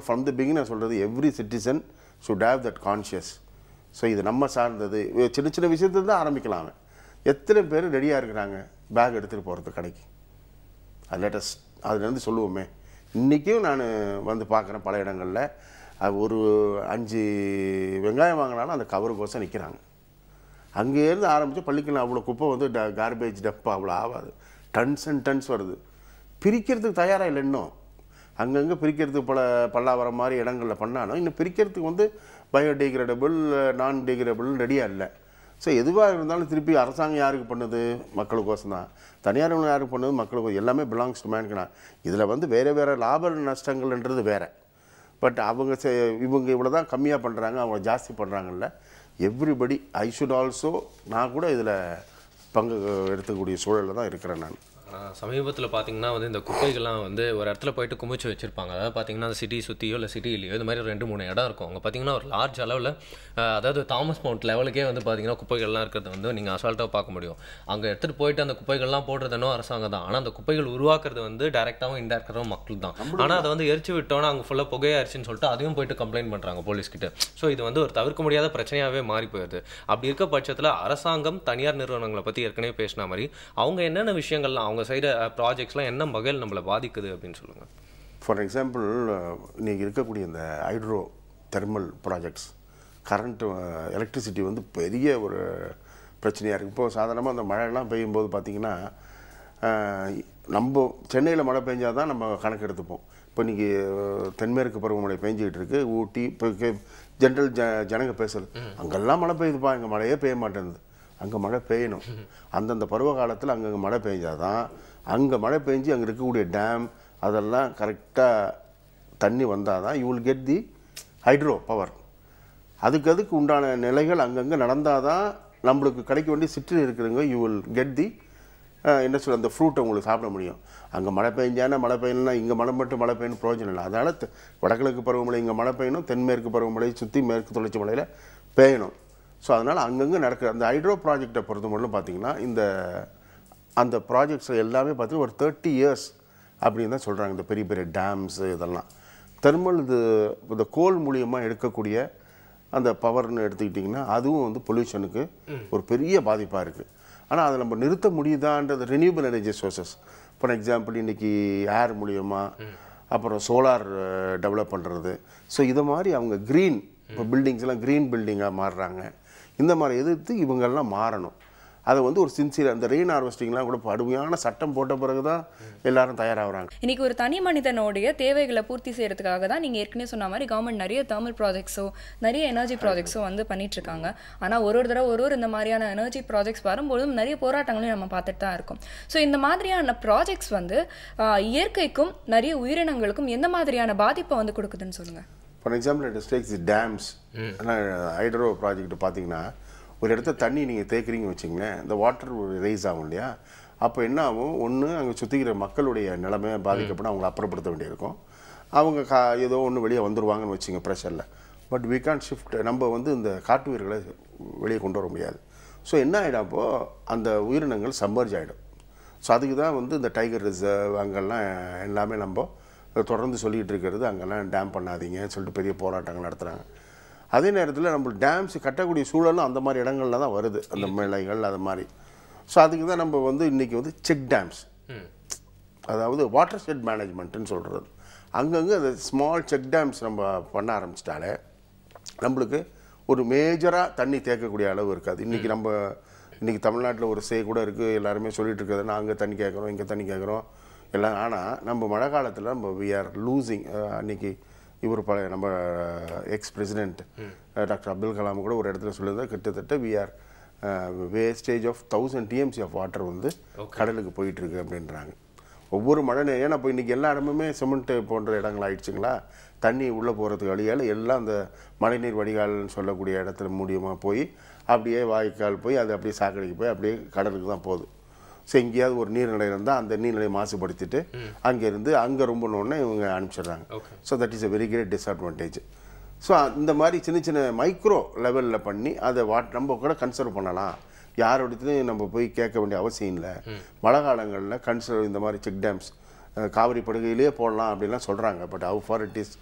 ஃப்ரம் த பிகினிங் நான் சொல்கிறது every citizen should have that conscious. So இது நம்ம சார்ந்தது. சின்ன சின்ன விஷயத்துல தான் ஆரம்பிக்கலாமே. எத்தனை பேர் ரெடியாக இருக்கிறாங்க பேக் எடுத்துகிட்டு போகிறது கடைக்கு? அது லேட்டஸ்ட் அதுலேருந்து சொல்லுவோமே. இன்றைக்கும் நான் வந்து பார்க்குறேன் பல இடங்களில் ஒரு 5 வெங்காயம் வாங்கினாலும் அந்த கவருக்கோசம் நிற்கிறாங்க. அங்கேருந்து ஆரம்பித்து பள்ளிக்கணும் அவ்வளோ குப்பை வந்து கார்பேஜ் டப்பா அவ்வளோ ஆகாது. டன்ஸ் அண்ட் டன்ஸ் வருது. பிரிக்கிறதுக்கு தயாராக இல்லை இன்னும். அங்கங்கே பிரிக்கிறதுக்கு பல்லாவரம் மாதிரி இடங்களில் பண்ணாலும் இன்னும் பிரிக்கிறதுக்கு வந்து பயோடிகிரேடபிள் நான் டிகிரேடபிள் ரெடியாக இல்லை. ஸோ எதுவாக இருந்தாலும் திருப்பி அரசாங்கம் யாருக்கு பண்ணுது? மக்களுக்கோசம் தான். தனியார் யாருக்கு பண்ணுது? மக்களுக்கு. எல்லாமே பிலாங்ஸ் டு மேன்க்கு. இதில் வந்து வேறு லாப நஷ்டங்கள்ன்றது வேறு. பட் இவங்க இவ்வளோ தான் கம்மியாக பண்ணுறாங்க, அவங்க ஜாஸ்தி பண்ணுறாங்கல்ல. எவ்ரிபடி ஐ ஷுட் ஆல்சோ நான் கூட இதில் பங்கு எடுத்துக்கூடிய சூழலில் தான் இருக்கிறேன் நான். சமீபத்தில் பார்த்தீங்கன்னா வந்து இந்த குப்பைகள்லாம் வந்து ஒரு இடத்துல போயிட்டு குமிச்சு வச்சுருப்பாங்க. அதாவது பார்த்தீங்கன்னா அந்த சிட்டி சுற்றியோ இல்லை சிட்டிலையோ இது மாதிரி 2-3 இடம் இருக்கும். அங்கே பார்த்தீங்கன்னா ஒரு லார்ஜ் அளவில் அதாவது தாமஸ் மவுண்ட் லெவலுக்கே வந்து பார்த்தீங்கன்னா குப்பைகள்லாம் இருக்கிறது வந்து நீங்கள் அசால்ட்டாக பார்க்க முடியும். அங்கே எடுத்துகிட்டு போயிட்டு அந்த குப்பைகள்லாம் போடுறதுனோ அரசாங்கம் தான். ஆனால் அந்த குப்பைகள் உருவாக்குறது வந்து டேரெக்டாகவும் இன்டேரக்டாகவும் மக்கள் தான். ஆனால் அதை வந்து எரிச்சு விட்டோன்னா அங்கே ஃபுல்லாக புகையாயிருச்சுன்னு சொல்லிட்டு அதையும் போயிட்டு கம்ப்ளைண்ட் பண்ணுறாங்க போலீஸ்கிட்ட. ஸோ இது வந்து ஒரு தவிர்க்க முடியாத பிரச்சனையாகவே மாறி போயிடுது. அப்படி இருக்க பட்சத்தில் அரசாங்கம் தனியார் நிறுவனங்களை பற்றி ஏற்கனவே பேசின மாதிரி அவங்க என்னென்ன விஷயங்கள்லாம் அவங்க செய்கிற ப்ராஜெக்ட்ஸ்லாம் என்ன வகையில் நம்மளை பாதிக்குது அப்படின்னு சொல்லுங்கள். ஃபார் எக்ஸாம்பிள் இன்றைக்கி இருக்கக்கூடிய இந்த hydro thermal projects current electricity வந்து பெரிய ஒரு பிரச்சனையாக இருக்குது. இப்போது சாதாரணமாக அந்த மழைலாம் பெய்யும்போது பார்த்திங்கன்னா நம்ம சென்னையில் மழை பெஞ்சால் தான் நம்ம கணக்கு எடுத்துப்போம். இப்போ இன்றைக்கி தென்மேற்கு பருவமழை பெஞ்சிக்கிட்டு இருக்குது. ஊட்டி இப்போ ஜென்ரல் ஜனங்க பேசுறது அங்கெல்லாம் மழை பெய்யுதுப்பா, இங்கே மழையே பெய்ய மாட்டேங்குது. அங்கே மழை பெய்யணும். அந்தந்த பருவ காலத்தில் அங்கங்கே மழை பெஞ்சால் தான் அங்கே மழை பெஞ்சு அங்கே இருக்கக்கூடிய டேம் அதெல்லாம் கரெக்டாக தண்ணி வந்தால் தான் you will get the hydro power. அதுக்கு உண்டான நிலைகள் அங்கங்கே நடந்தால் தான் நம்மளுக்கு கிடைக்க வேண்டிய சிற்றில் இருக்கிறவங்க யூ வில் கெட் தி என்ன சொல்ல அந்த ஃப்ரூட்டை உங்களுக்கு சாப்பிட முடியும். அங்கே மழை பெஞ்சானா மழை பெய்யணும்னா இங்கே மழை பெய்யணும் பிரயோஜனம் இல்லை. அதனால் வடகிழக்கு பருவமழை இங்கே மழை பெய்யணும், தென்மேற்கு பருவமழை சுற்றி மேற்கு தொடர்ச்சி மலையில் பெய்யணும். ஸோ அதனால் அங்கங்கே நடக்கிற அந்த ஹைட்ரோ ப்ராஜெக்டை பொறுத்த மட்டும் பார்த்திங்கன்னா அந்த ப்ராஜெக்ட்ஸ் எல்லாமே பார்த்திங்கன்னா ஒரு 30 years அப்படின்னு தான் சொல்கிறாங்க. இந்த பெரிய பெரிய டேம்ஸு இதெல்லாம் தெர்மல் இந்த கோல் மூலியமாக எடுக்கக்கூடிய அந்த பவர்னு எடுத்துக்கிட்டிங்கன்னா அதுவும் வந்து பொல்யூஷனுக்கு ஒரு பெரிய பாதிப்பாக இருக்குது. ஆனால் அதை நம்ம நிறுத்த முடியுதான்றது renewable energy sources. For example இன்றைக்கி ஏர் மூலியமாக அப்புறம் சோலார் டெவலப் பண்ணுறது. ஸோ இதை மாதிரி அவங்க க்ரீன் இப்போ பில்டிங்ஸ்லாம் க்ரீன் பில்டிங்காக மாறுறாங்க. இந்த மாதிரி எதிர்த்து இவங்கெல்லாம் மாறணும். அதை வந்து ஒரு சின்சியர் அந்த ரெயின் ஹார்வெஸ்டிங்லாம் கூட கடுமையான சட்டம் போட்ட பிறகு தான் எல்லாரும் தயாராகிறாங்க. இன்றைக்கி ஒரு தனி மனிதனுடைய தேவைகளை பூர்த்தி செய்கிறதுக்காக தான் நீங்கள் ஏற்கனவே சொன்ன மாதிரி கவர்மெண்ட் நிறைய தெர்மல் ப்ராஜெக்ட்ஸோ நிறைய எனர்ஜி ப்ராஜெக்ட்ஸோ வந்து பண்ணிகிட்ருக்காங்க. ஆனால் ஒரு தடவை இந்த மாதிரியான எனர்ஜி ப்ராஜெக்ட்ஸ் வரும்போதும் நிறைய போராட்டங்களையும் நம்ம பார்த்துட்டு தான் இருக்கோம். ஸோ இந்த மாதிரியான ப்ராஜெக்ட்ஸ் வந்து இயற்கைக்கும் நிறைய உயிரினங்களுக்கும் எந்த மாதிரியான பாதிப்பை வந்து கொடுக்குதுன்னு சொல்லுங்கள். For example takes dams hydro project பார்த்தீங்கன்னா ஒரு இடத்த தண்ணி நீங்கள் தேய்க்கிறீங்க வச்சிங்களேன், இந்த வாட்டர் ரைஸ் ஆகும் இல்லையா? அப்போ என்ன ஆகும், ஒன்று அங்கே சுற்றிக்கிற மக்களுடைய நிலைமை பாதிக்கப்பட அவங்களை அப்புறப்படுத்த வேண்டியிருக்கும். அவங்க ஏதோ ஒன்று வெளியே வந்துடுவாங்கன்னு வச்சுங்க ப்ரெஷரில். But we can shift. நம்ம வந்து இந்த காட்டு உயிர்களை வெளியே கொண்டு வர முடியாது. ஸோ என்ன ஆகிடும், அப்போது அந்த உயிரினங்கள் சம்மர்ஜ் ஆகிடும். ஸோ அதுக்கு தான் வந்து இந்த டைகர் ரிசர்வ் அங்கெல்லாம் எல்லாமே நம்ம தொடர்ந்து சொல்லிகிட்டு இருக்கிறது. அங்கெல்லாம் டேம் பண்ணாதீங்கன்னு சொல்லிட்டு பெரிய போராட்டங்கள் நடத்துகிறாங்க. அதே நேரத்தில் நம்ம டேம்ஸ் கட்டக்கூடிய சூழலும் அந்த மாதிரி இடங்கள்ல தான் வருது, அந்த மேலைகள் அது மாதிரி. ஸோ அதுக்கு தான் நம்ம வந்து இன்றைக்கி வந்து செக் டேம்ஸ், அதாவது வாட்டர் ஷெட் மேனேஜ்மெண்ட்டுன்னு சொல்கிறது. அங்கங்கே அந்த ஸ்மால் செக் டேம்ஸ் நம்ம பண்ண ஆரம்பிச்சிட்டாலே நம்மளுக்கு ஒரு மேஜராக தண்ணி தேக்கக்கூடிய அளவு இருக்காது. இன்றைக்கி தமிழ்நாட்டில் ஒரு கூட இருக்குது, எல்லாருமே சொல்லிட்டு இருக்கிறதுனா அங்கே தண்ணி கேட்குறோம், இங்கே தண்ணி கேட்குறோம் எல்லாம். ஆனால் நம்ம மழை காலத்தில் நம்ம வி ஆர் லூசிங். அன்றைக்கி இவர் நம்ம ex president doctor Abdul Kalam கூட ஒரு இடத்துல சொல்லியிருந்தால் கிட்டத்தட்ட we are wastage of 1000 TMC of water வந்து கடலுக்கு போயிட்டுருக்கு அப்படின்றாங்க. ஒவ்வொரு மழை நேரம். ஏன்னா இப்போ இன்றைக்கி எல்லா இடமுமே சிமெண்ட்டு போன்ற இடங்கள் ஆகிடுச்சிங்களா, தண்ணி உள்ளே போகிறதுக்கு வழியால் எல்லாம் அந்த மழைநீர் வடிகால்னு சொல்லக்கூடிய இடத்துல மூலியமாக போய் அப்படியே வாய்க்கால் போய் அது அப்படியே சாக்கடைக்கு போய் அப்படியே கடலுக்கு தான் போகுது. ஸோ எங்கேயாவது ஒரு நீர்நிலை இருந்தால் அந்த நீர்நிலையை மாசுபடுத்திட்டு அங்கேருந்து அங்கே ரொம்பணுன்னே இவங்க அனுப்பிச்சிடுறாங்க. So that is a very great disadvantage. So இந்த மாதிரி சின்ன சின்ன மைக்ரோ லெவலில் பண்ணி அதை நம்ம கூட கன்சர்வ் பண்ணலாம். யாரோடத்தையும் நம்ம போய் கேட்க வேண்டிய அவசியம் இல்லை. மழை காலங்களில் கன்சர்வ் இந்த மாதிரி செக் டேம்ஸ் காவிரி படுகையிலே போடலாம் அப்படின்லாம் சொல்கிறாங்க. But how far it is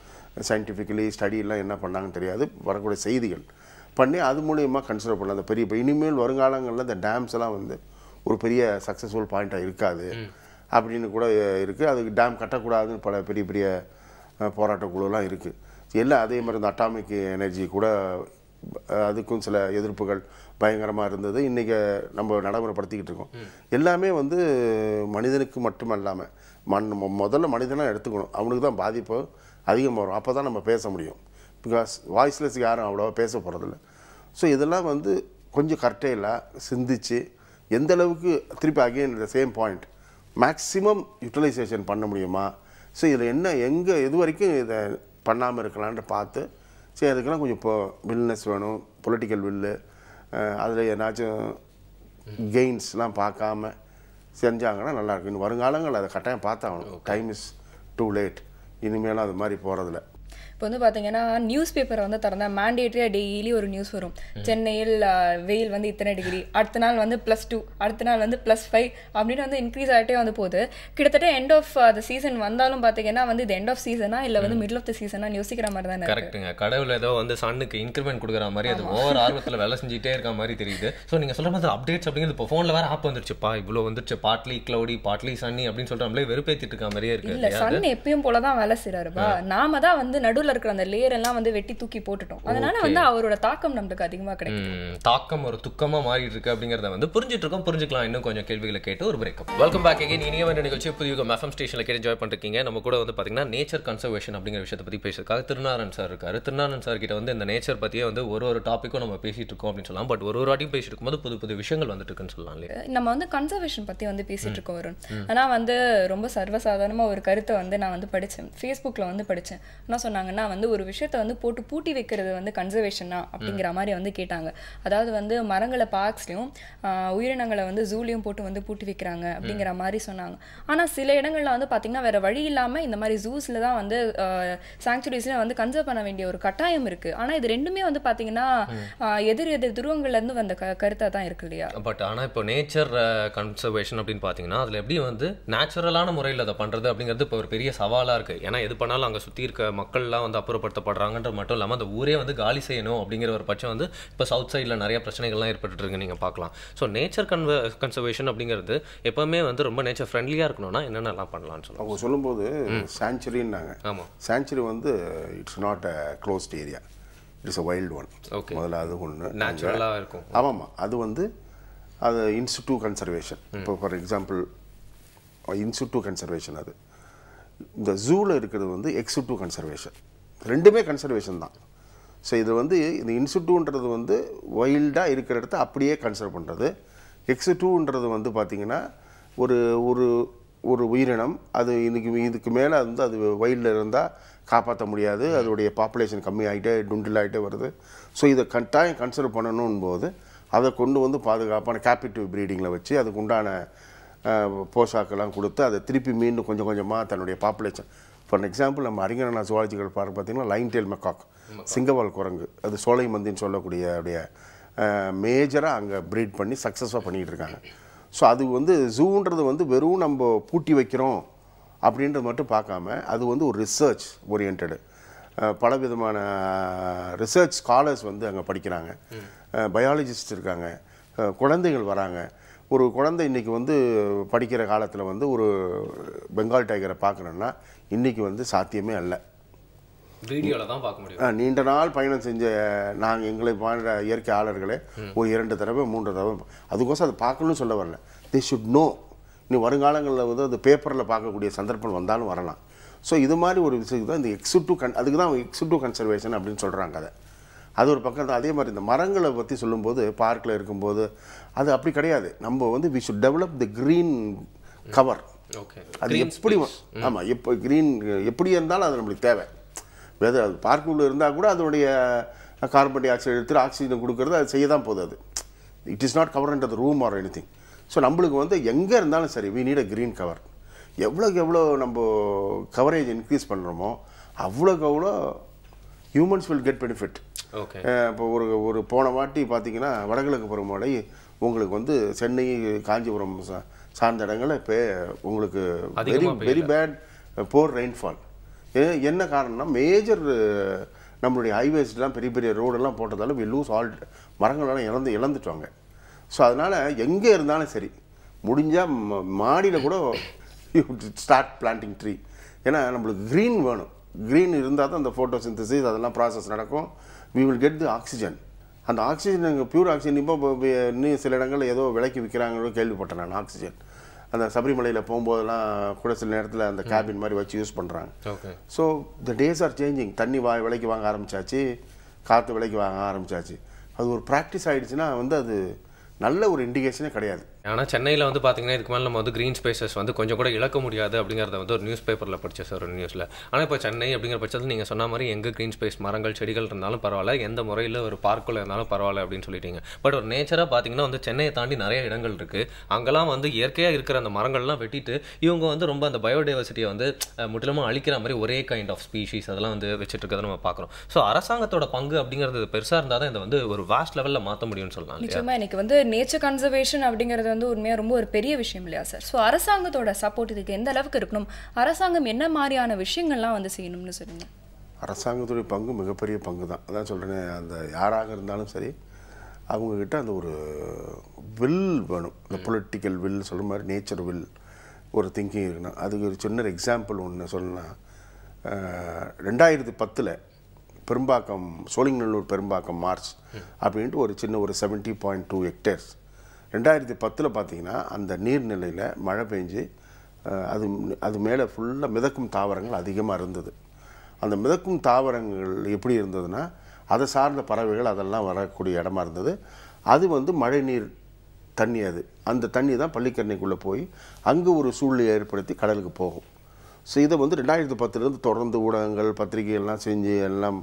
scientifically ஸ்டடியெல்லாம் என்ன பண்ணாங்கன்னு தெரியாது. வரக்கூடிய செய்திகள் பண்ணி அது மூலியமாக கன்சர்வ் பண்ணலாம். அந்த பெரிய இனிமேல் வருங்காலங்களில் இந்த டேம்ஸ் எல்லாம் வந்து ஒரு பெரிய சக்ஸஸ்ஃபுல் பாயிண்ட்டாக இருக்காது அப்படின்னு கூட இருக்குது. அதுக்கு டேம் கட்டக்கூடாதுன்னு பல பெரிய பெரிய போராட்ட குழுலாம் இருக்குது. எல்லாம் அதே மாதிரி இந்த அட்டாமிக் எனர்ஜி கூட அதுக்கும் சில எதிர்ப்புகள் பயங்கரமாக இருந்தது. இன்றைக்கி நம்ம நடைமுறைப்படுத்திக்கிட்டு இருக்கோம். எல்லாமே வந்து மனிதனுக்கு மட்டும் இல்லாமல் முதல்ல மனிதனாக எடுத்துக்கணும். அவனுக்கு தான் பாதிப்பு அதிகமாக வரும். அப்போ தான் நம்ம பேச முடியும். பிகாஸ் வாய்ஸ்லெஸ் யாரும் அவ்வளோவா பேச போகிறதில்ல. ஸோ இதெல்லாம் வந்து கொஞ்சம் கரெக்டாக சிந்திச்சு எந்த அளவுக்கு திருப்பி அகெயின் இந்த சேம் பாயிண்ட் மேக்ஸிமம் யூட்டிலைசேஷன் பண்ண முடியுமா. ஸோ இதில் என்ன எது வரைக்கும் இதை பண்ணாமல் இருக்கலான்னு பார்த்து சரி அதுக்கெல்லாம் கொஞ்சம் இப்போ வில்னஸ் வேணும், பொலிட்டிக்கல் வில்லு, அதில் ஏதாச்சும் கெயின்ஸ்லாம் பார்க்காம செஞ்சாங்கன்னா நல்லாயிருக்கும். இன்னும் வருங்காலங்கள் அதை கட்டாயம் பார்த்தாகணும். Time is too late. இனிமேலும் அது மாதிரி போகிறதில்ல. இப்போ வந்து பார்த்தீங்கன்னா நியூஸ் பேப்பரை வந்து திறந்தா மேண்டேட்டரியாக டெய்லி ஒரு நியூஸ் வரும். சென்னையில் வெயில் வந்து இத்தனை டிகிரி, அடுத்த நாள் வந்து +2, அடுத்த நாள் வந்து +5 அப்படின்னு வந்து இன்க்ரீஸ் ஆகிட்டே வந்து போகுது. கிட்டத்தட்ட எண்ட் ஆஃப் த சீசன் வந்தாலும் பார்த்தீங்கன்னா வந்து இது எண்ட் ஆஃப் சீசனா இல்லை வந்து மிடில் ஆஃப் த சீசனா யோசிக்கிற மாதிரி தானே. கரெக்டுங்க. கடவுள் ஏதோ வந்து சன்னுக்கு இன்க்ரிமெண்ட் கொடுக்குற மாதிரி அது ஓவர் ஆர்வத்தில் வேலை செஞ்சுட்டே இருக்க மாதிரி தெரியுது. ஸோ நீங்கள் சொல்கிற மாதிரி அப்டேட்ஸ் அப்படிங்கிறது இப்போ ஃபோனில் வேறு ஆப் வந்துருச்சுப்பா, இவ்வளோ வந்துருச்சு, பார்ட்லி க்ளவுடி பார்ட்லி சன்னி அப்படின்னு சொல்லிட்டு நம்மளே வெறுப்பேற்றிட்டு இருக்க மாதிரியே இருக்குது. இல்லை, சன் எப்பயும் போல தான் வேலை செய்கிறாருப்பா. நாம தான் வந்து நடுவில் இருக்கிற அந்த லேயர் எல்லாம் வந்து வெட்டி தூக்கி போட்டுட்டோம். அதனால வந்து அவரோட தாக்கம் நமக்கு அதிகமா கிடைக்கும். தாக்கம் ஒரு துக்கமா மாறிட்டு இருக்கு அப்படிங்கறத வந்து புரிஞ்சிட்டு இருக்கோம். புரிஞ்சுக்கலாம். இன்னும் கொஞ்சம் கேள்விகளை கேட்டு ஒரு பிரேக். Welcome back again. இனிய வந்து நிகழ்ச்சி புதிய FM ஸ்டேஷன்ல கேட்டு என்ஜாய் பண்ணிருக்கீங்க. நம்ம கூட வந்து பாத்தீங்கன்னா நேச்சர் கன்சர்வேஷன் அப்படிங்கிற விஷயத்தை பத்தி பேசுறதுக்காக திருநாராயண் சார் இருக்காரு. திருநாராயண் சார் கிட்ட வந்து இந்த நேச்சர் பத்தியே வந்து ஒரு டாபிக்கும் நம்ம பேசிட்டு இருக்கோம் அப்படின்னு சொல்லலாம். பட் ஒரு வாட்டியும் பேசிட்டு இருக்கும்போது புது புது விஷயங்கள் வந்துட்டு இருக்குன்னு சொல்லலாம் இல்லையா. நம்ம வந்து கன்சர்வேஷன் பத்தி வந்து பேசிட்டு இருக்கோம் வருண். ஆனா வந்து ரொம்ப சர்வசாதாரணமா ஒரு கருத்தை வந்து நான் வந்து படிச்சேன், ஃபேஸ்புக்ல வந்து படிச்சேன். என்ன சொன்னாங்கன்னா வந்து ஒரு விஷயத்தை வந்து போட்டு பூட்டி வைக்கிறது வந்து கன்சர்வேஷனா அப்படிங்கிற மாதிரி வந்து கேட்டாங்க. அதாவது வந்து மரங்களை பார்க்ஸ்லையும் உயிரினங்களை வந்து ஜூலையும் போட்டு வந்து பூட்டி வைக்கிறாங்க அப்படிங்கிற மாதிரி சொன்னாங்க. ஆனால் சில இடங்கள்ல வந்து பார்த்தீங்கன்னா வேற வழி இல்லாமல் இந்த மாதிரி ஜூஸில் தான் வந்து சாங்சுரிஸ்ல வந்து கன்சர்வ் பண்ண வேண்டிய ஒரு கட்டாயம் இருக்கு. ஆனால் இது ரெண்டுமே வந்து பார்த்தீங்கன்னா எதிர் துருவங்கள்லேருந்து வந்த கருத்தாக தான் இருக்கு இல்லையா. பட் ஆனால் இப்போ நேச்சர் கன்சர்வேஷன் அப்படின்னு பார்த்தீங்கன்னா அதில் எப்படி வந்து நேச்சுரலான முறையில் அதை பண்ணுறது அப்படிங்கிறது இப்போ ஒரு பெரிய சவாலாக இருக்குது. ஏன்னா எது பண்ணாலும் அங்கே சுற்றி இருக்க மக்கள்லாம் வந்து அப்புறப்படுத்தப்படுறாங்கன்ற மட்டும் இல்லாமல் அந்த ஊரே வந்து காலி செய்யணும் அப்படிங்கிற ஒரு பட்சம் வந்து இப்போ சவுத் சைடில் நிறைய பிரச்சனைகள்லாம் ஏற்பட்டு இருக்கு நீங்கள் பார்க்கலாம். ஸோ நேச்சர் கன்சர்வேஷன் அப்படிங்கிறது எப்பவுமே வந்து ரொம்ப நேச்சர் ஃப்ரெண்ட்லியாக இருக்கணும்னா என்னென்னலாம் பண்ணலாம்னு சொல்லுவாங்க. அவங்க சொல்லும்போது சாங்சுரின்னாங்க. ஆமாம், சாங்சுரி வந்து it's not a closed area, it's a wild one. Okay, முதல்ல அது ஒன்று நேச்சுரலாக இருக்கும். ஆமாம்மா, அது வந்து அது இன்ஸ்டிடியூ கன்சர்வேஷன். இப்போ ஃபார் எக்ஸாம்பிள் இன்ஸ்டிடியூ கன்சர்வேஷன், அது இந்த ஜூவில் இருக்கிறது வந்து எக்ஸிடியூ கன்சர்வேஷன். ரெண்டுமே கன்சர்வேஷன் தான். ஸோ இது வந்து இந்த இன்ஸ்டிடியூன்றது வந்து வைல்டாக இருக்கிற இடத்த அப்படியே கன்சர்வ் பண்ணுறது. எக்ஸிடியூன்றது வந்து பார்த்திங்கன்னா ஒரு ஒரு ஒரு உயிரினம், அது இதுக்கு மேலே வந்து அது வைல்டில் இருந்தால் காப்பாற்ற முடியாது, அதோடைய பாப்புலேஷன் கம்மியாகிட்டே டுண்டிலாகிட்டே வருது. ஸோ இதை கட்டாயம் கன்சர்வ் பண்ணணும் போது அதை கொண்டு வந்து பாதுகாப்பான கேபிட்டிவ் ப்ரீடிங்கில் வச்சு அதுக்கு உண்டான போஷாக்கெல்லாம் கொடுத்து அதை திருப்பி மீண்டும் கொஞ்சம் கொஞ்சமாக தன்னுடைய பாப்புலேஷன். ஃபார் எக்ஸாம்பிள் நம்ம அறிஞரான ஜுவாலஜிக்கல் பார்க்க பார்த்தீங்கன்னா லைன் டெயில் மெக்காக், சிங்கவால் குரங்கு, அது சோலை மந்தின்னு சொல்லக்கூடிய அப்படியே மேஜராக அங்கே ப்ரீட் பண்ணி சக்ஸஸாக பண்ணிகிட்டு இருக்காங்க. ஸோ அது வந்து ஜூன்றது வந்து வெறும் நம்ம பூட்டி வைக்கிறோம் அப்படின்றது மட்டும் பார்க்காம அது வந்து ஒரு ரிசர்ச் ஓரியன்டு. பலவிதமான ரிசர்ச் ஸ்காலர்ஸ் வந்து அங்கே படிக்கிறாங்க, பயாலஜிஸ்ட் இருக்காங்க, குழந்தைகள் வராங்க. ஒரு குழந்தை இன்றைக்கி வந்து படிக்கிற காலத்தில் வந்து ஒரு பெங்கால் டைகரை பார்க்கணுன்னா இன்றைக்கி வந்து சாத்தியமே அல்ல. வீடியோவில் தான் பார்க்க முடியும். நீண்ட நாள் பயணம் செஞ்ச நாங்கள் எங்களை வாழ்கிற இயற்கை ஆளர்களே ஒரு 2 தடவை 3 தடவை அதுக்கோசம் அதை பார்க்கணும்னு சொல்ல வரல. They should know. இன்னும் வருங்காலங்களில் வந்து அது பேப்பரில் பார்க்கக்கூடிய சந்தர்ப்பம் வந்தாலும் வரலாம். ஸோ இது மாதிரி ஒரு விஷயத்துக்கு தான் இந்த எக்ஸிட்டிவ் அதுக்கு தான் எக்ஸிட்டிவ் கன்சர்வேஷன் அப்படின்னு சொல்கிறாங்க. அது ஒரு பக்கம் தான். அதே மாதிரி இந்த மரங்களை பற்றி சொல்லும்போது பார்க்கில் இருக்கும்போது அது அப்படி கிடையாது. நம்ம வந்து we should develop the green cover. அது எப்படி ஆமாம் எப்போ க்ரீன் எப்படி இருந்தாலும் அது நம்மளுக்கு தேவை. வெதர் அது பார்க்குள்ளே இருந்தால் கூட அதனுடைய கார்பன் டை ஆக்சைடு எடுத்துகிட்டு ஆக்சிஜன் கொடுக்குறது அது செய்ய தான் போகுது. அது it is not cover under the room or anything. So நம்மளுக்கு வந்து எங்கே இருந்தாலும் சரி we need a green cover. எவ்வளோக்கு எவ்வளோ நம்ம கவரேஜ் இன்க்ரீஸ் பண்ணுறோமோ அவ்வளோக்கு அவ்வளோ ஹியூமன்ஸ் வில் கெட் பெனிஃபிட். இப்போ ஒரு போன வாட்டி பார்த்தீங்கன்னா வடகிழக்கு பருவமழை உங்களுக்கு வந்து சென்னை காஞ்சிபுரம் சார்ந்த இடங்களில் இப்போ உங்களுக்கு வெரி பேட் போர் ரெயின்ஃபால். என்ன காரணம்னா மேஜர் நம்மளுடைய ஹைவேஸ்லாம் பெரிய பெரிய ரோடெல்லாம் போட்டதால வி லூஸ் ஆல் மரங்களெல்லாம் இழந்துட்டோங்க. ஸோ அதனால் எங்கே இருந்தாலும் சரி முடிஞ்சால் மாடியில் கூட ஸ்டார்ட் பிளான்டிங் ட்ரீ. ஏன்னா நம்மளுக்கு க்ரீன் வேணும். க்ரீன் இருந்தால் தான் அந்த ஃபோட்டோசிந்தசிஸ் அதெல்லாம் ப்ராசஸ் நடக்கும். We will get the oxygen. அந்த ஆக்சிஜன் எங்கள் பியூர் ஆக்சிஜன் இப்போ இன்னும் சில இடங்களில் ஏதோ விலைக்கு விற்கிறாங்களோ கேள்விப்பட்டேன் நான். ஆக்சிஜன் அந்த சபரிமலையில் போகும்போதெல்லாம் கூட சில நேரத்தில் அந்த கேபின் மாதிரி வச்சு யூஸ் பண்ணுறாங்க. So the days or changing. தண்ணி விலைக்கு வாங்க ஆரம்பித்தாச்சு, காற்று விலைக்கு வாங்க ஆரம்பித்தாச்சு. அது ஒரு ப்ராக்டிஸ் ஆகிடுச்சுன்னா வந்து அது நல்ல ஒரு இண்டிகேஷனே கிடையாது. ஆனால் சென்னையில் வந்து பார்த்தீங்கன்னா இதுக்கு மேலே நம்ம வந்து க்ரீன் ஸ்பேசஸ் வந்து கொஞ்சம் கூட இழக்க முடியாது அப்படிங்கிறத வந்து ஒரு நியூஸ் பேப்பரில் படித்தேன் சார், ஒரு நியூஸில். ஆனால் இப்போ சென்னை அப்படிங்கிற பட்சத்தில் நீங்கள் சொன்ன மாதிரி எங்கே க்ரீன் ஸ்பேஸ் மரங்கள் செடிகள் இருந்தாலும் பரவாயில்ல, எந்த முறையில் ஒரு பார்க்குள்ள இருந்தாலும் பரவாயில்ல அப்படின்னு சொல்லிட்டீங்க. பட் ஒரு நேச்சராக பார்த்தீங்கன்னா வந்து சென்னையை தாண்டி நிறைய இடங்கள் இருக்குது. அங்கெல்லாம் வந்து இயற்கையாக இருக்கிற அந்த மரங்கள்லாம் வெட்டிட்டு இவங்க வந்து ரொம்ப அந்த பயோடைவர்சிட்டியை வந்து முற்றிலுமாக அழிக்கிற மாதிரி ஒரே கைண்ட் ஆஃப் ஸ்பீஷீஸ் அதெல்லாம் வந்து வச்சுட்டு இருக்கிறத நம்ம பார்க்குறோம். ஸோ அரசாங்கத்தோட பங்கு அப்படிங்கிறது பெருசாக இருந்தால் தான் இதை வந்து ஒரு வாஸ்ட் லெவலில் மாற்ற முடியும்னு சொல்லலாம். நிச்சயமாக எனக்கு வந்து நேச்சர் கன்சர்வேஷன் அப்படிங்கிறது வந்து உண்மையாக ரொம்ப ஒரு பெரிய விஷயம் இல்லையா சார்? ஸோ அரசாங்கத்தோட சப்போர்ட் இதுக்கு எந்த அளவுக்கு இருக்கணும்? அரசாங்கம் என்ன மாதிரியான விஷயங்கள்லாம் வந்து செய்யணும்னு சொல்லுங்க. அரசாங்கத்துடைய பங்கு மிகப்பெரிய பங்கு தான். அதான் சொல்கிறேன், அந்த யாராக இருந்தாலும் சரி அவங்கக்கிட்ட அந்த ஒரு வில் வேணும். இந்த பொலிட்டிக்கல் வில் சொல்கிற மாதிரி நேச்சர் வில் ஒரு திங்கிங் இருக்கணும். அதுக்கு ஒரு சின்ன எக்ஸாம்பிள் ஒன்று சொல்லலாம். 2010 பெரும்பாக்கம் சோழிங்கநல்லூர் பெரும்பாக்கம் மார்ச் அப்படின்ட்டு ஒரு சின்ன ஒரு 70.2 ஹெக்டேர்ஸ் 2010 பார்த்தீங்கன்னா அந்த நீர்நிலையில் மழை பெஞ்சு அது மேலே ஃபுல்லாக மிதக்கும் தாவரங்கள் அதிகமாக இருந்தது. அந்த மிதக்கும் தாவரங்கள் எப்படி இருந்ததுன்னா அதை சார்ந்த பறவைகள் அதெல்லாம் வரக்கூடிய இடமா இருந்தது. அது வந்து மழை நீர் தண்ணி, அந்த தண்ணி தான் பள்ளிக்கரணைக்குள்ளே போய் அங்கே ஒரு சூழ்நிலையை ஏற்படுத்தி கடலுக்கு போகும். ஸோ இதை வந்து 2010 தொடர்ந்து ஊடகங்கள் பத்திரிகைகள்லாம் செஞ்சு எல்லாம்